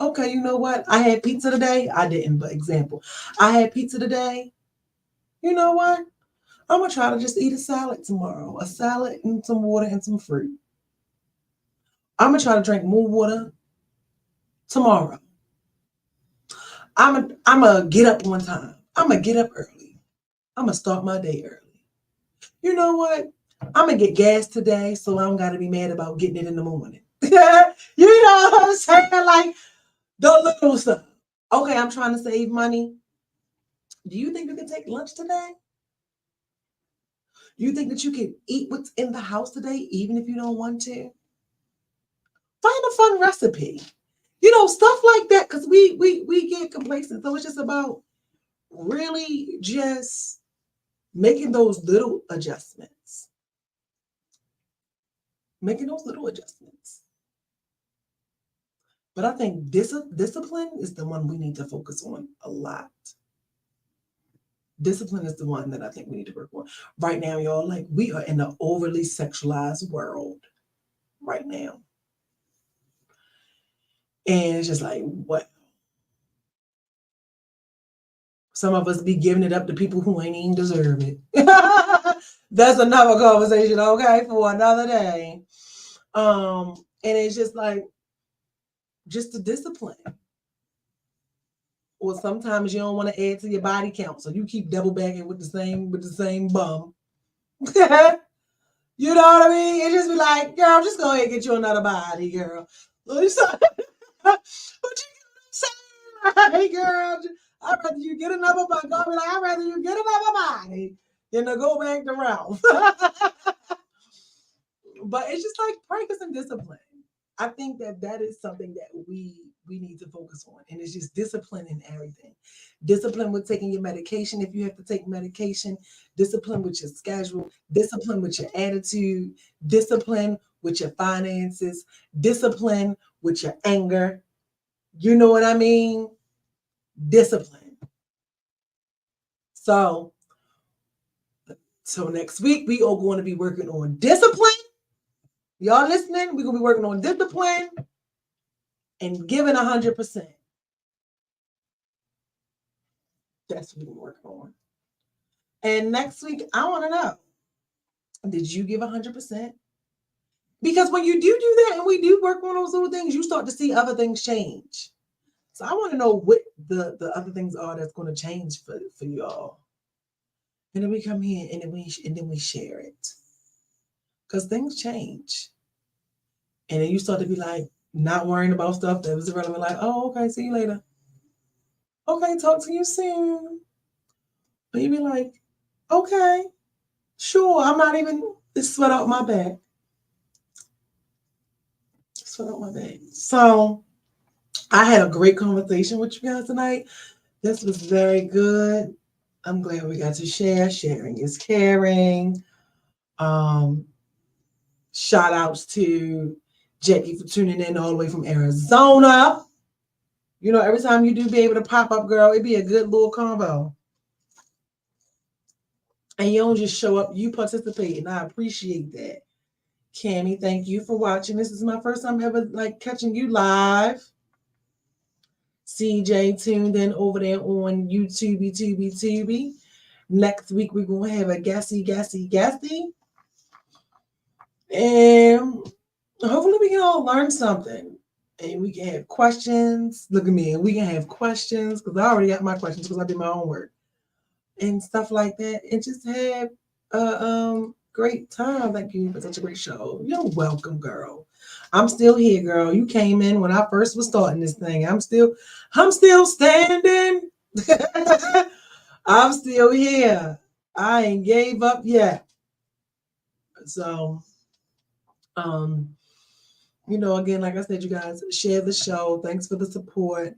Okay, you know what? I had pizza today. I didn't, but example. I had pizza today. You know what? I'm going to try to just eat a salad tomorrow. A salad and some water and some fruit. I'm going to try to drink more water tomorrow. I'm going to get up one time. I'm going to get up early. I'm going to start my day early. You know what? I'm going to get gas today so I don't got to be mad about getting it in the morning. You know what I'm saying? Like, the little stuff. Okay, I'm trying to save money. Do you think you can take lunch today? You think that you can eat what's in the house today, even if you don't want to? Find a fun recipe. Stuff like that, because we get complacent. So it's just about really just making those little adjustments. But I think discipline is the one we need to focus on a lot. Discipline is the one that I think we need to work on. Right now, y'all, like we are in an overly sexualized world right now. And it's just like, what? Some of us be giving it up to people who ain't even deserve it. That's another conversation, okay, for another day. And it's just like, just the discipline. Or sometimes you don't want to add to your body count, so you keep double bagging with the same bum. You know what I mean? It just be like, girl, just go ahead and get you another body, girl. But you know what I'm saying? Hey, girl, I'd rather you get another body. I'd be like, I'd rather you get another body than to go back to Ralph. But it's just like practice and discipline. I think that is something that we need to focus on. And it's just discipline in everything. Discipline with taking your medication if you have to take medication. Discipline with your schedule. Discipline with your attitude. Discipline with your finances. Discipline with your anger. You know what I mean? Discipline. So next week, we are going to be working on discipline. Y'all listening? We're going to be working on discipline and giving 100%. That's what we're working on. And next week, I want to know, did you give 100%? Because when you do that and we do work on those little things, you start to see other things change. So I want to know what the other things are that's going to change for y'all. And then we come here and then we share it. Because things change. And then you start to be like, not worrying about stuff that was irrelevant. Like, oh, okay, see you later. Okay, talk to you soon. But you be like, okay, sure, I'm not even, it's sweat out my back. Sweat out my back. So I had a great conversation with you guys tonight. This was very good. I'm glad we got to share. Sharing is caring. Shout outs to Jackie for tuning in all the way from Arizona. You know, every time you do be able to pop up, girl, it'd be a good little combo. And you don't just show up, you participate, and I appreciate that. Cammie, thank you for watching. This is my first time ever catching you live. CJ tuned in over there on YouTube. Next week, we're going to have a gassy. And hopefully we can all learn something. And we can have questions. Look at me. And we can have questions because I already got my questions because I did my own work. And stuff like that. And just have a great time. Thank you for such a great show. You're welcome, girl. I'm still here, girl. You came in when I first was starting this thing. I'm still standing. I'm still here. I ain't gave up yet. So, you know, again, like I said, you guys share the show. Thanks for the support.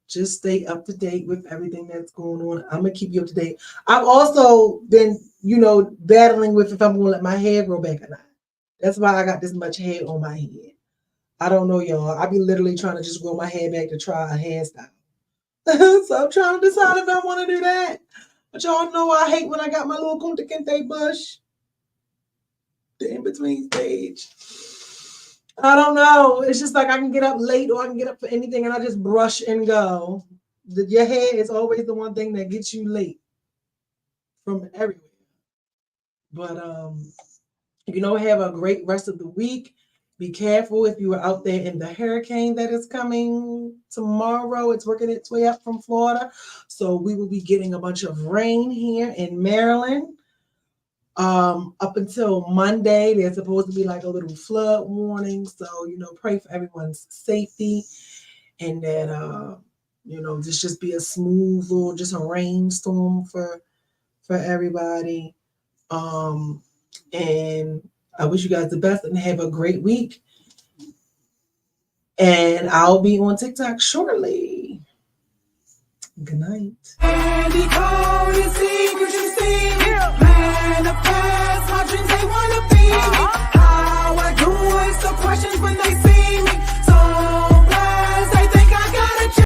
Just stay up to date with everything that's going on. I'm going to keep you up to date. I've also been, you know, battling with if I'm going to let my hair grow back or not. That's why I got this much hair on my head. I don't know, y'all. I be literally trying to just grow my hair back to try a hairstyle. So I'm trying to decide if I want to do that. But y'all know I hate when I got my little Kunta Kinte bush. The in-between stage. I don't know. It's just like I can get up late or I can get up for anything and I just brush and go. Your hair is always the one thing that gets you late from everywhere. But, you know, have a great rest of the week. Be careful if you are out there in the hurricane that is coming tomorrow. It's working its way up from Florida. So we will be getting a bunch of rain here in Maryland. Up until Monday, there's supposed to be like a little flood warning. So, you know, pray for everyone's safety and that, you know, this just be a smooth little, just a rainstorm for everybody. And I wish you guys the best and have a great week. And I'll be on TikTok shortly. Good night. Manifest my dreams, they wanna be. How I do it, so questions when they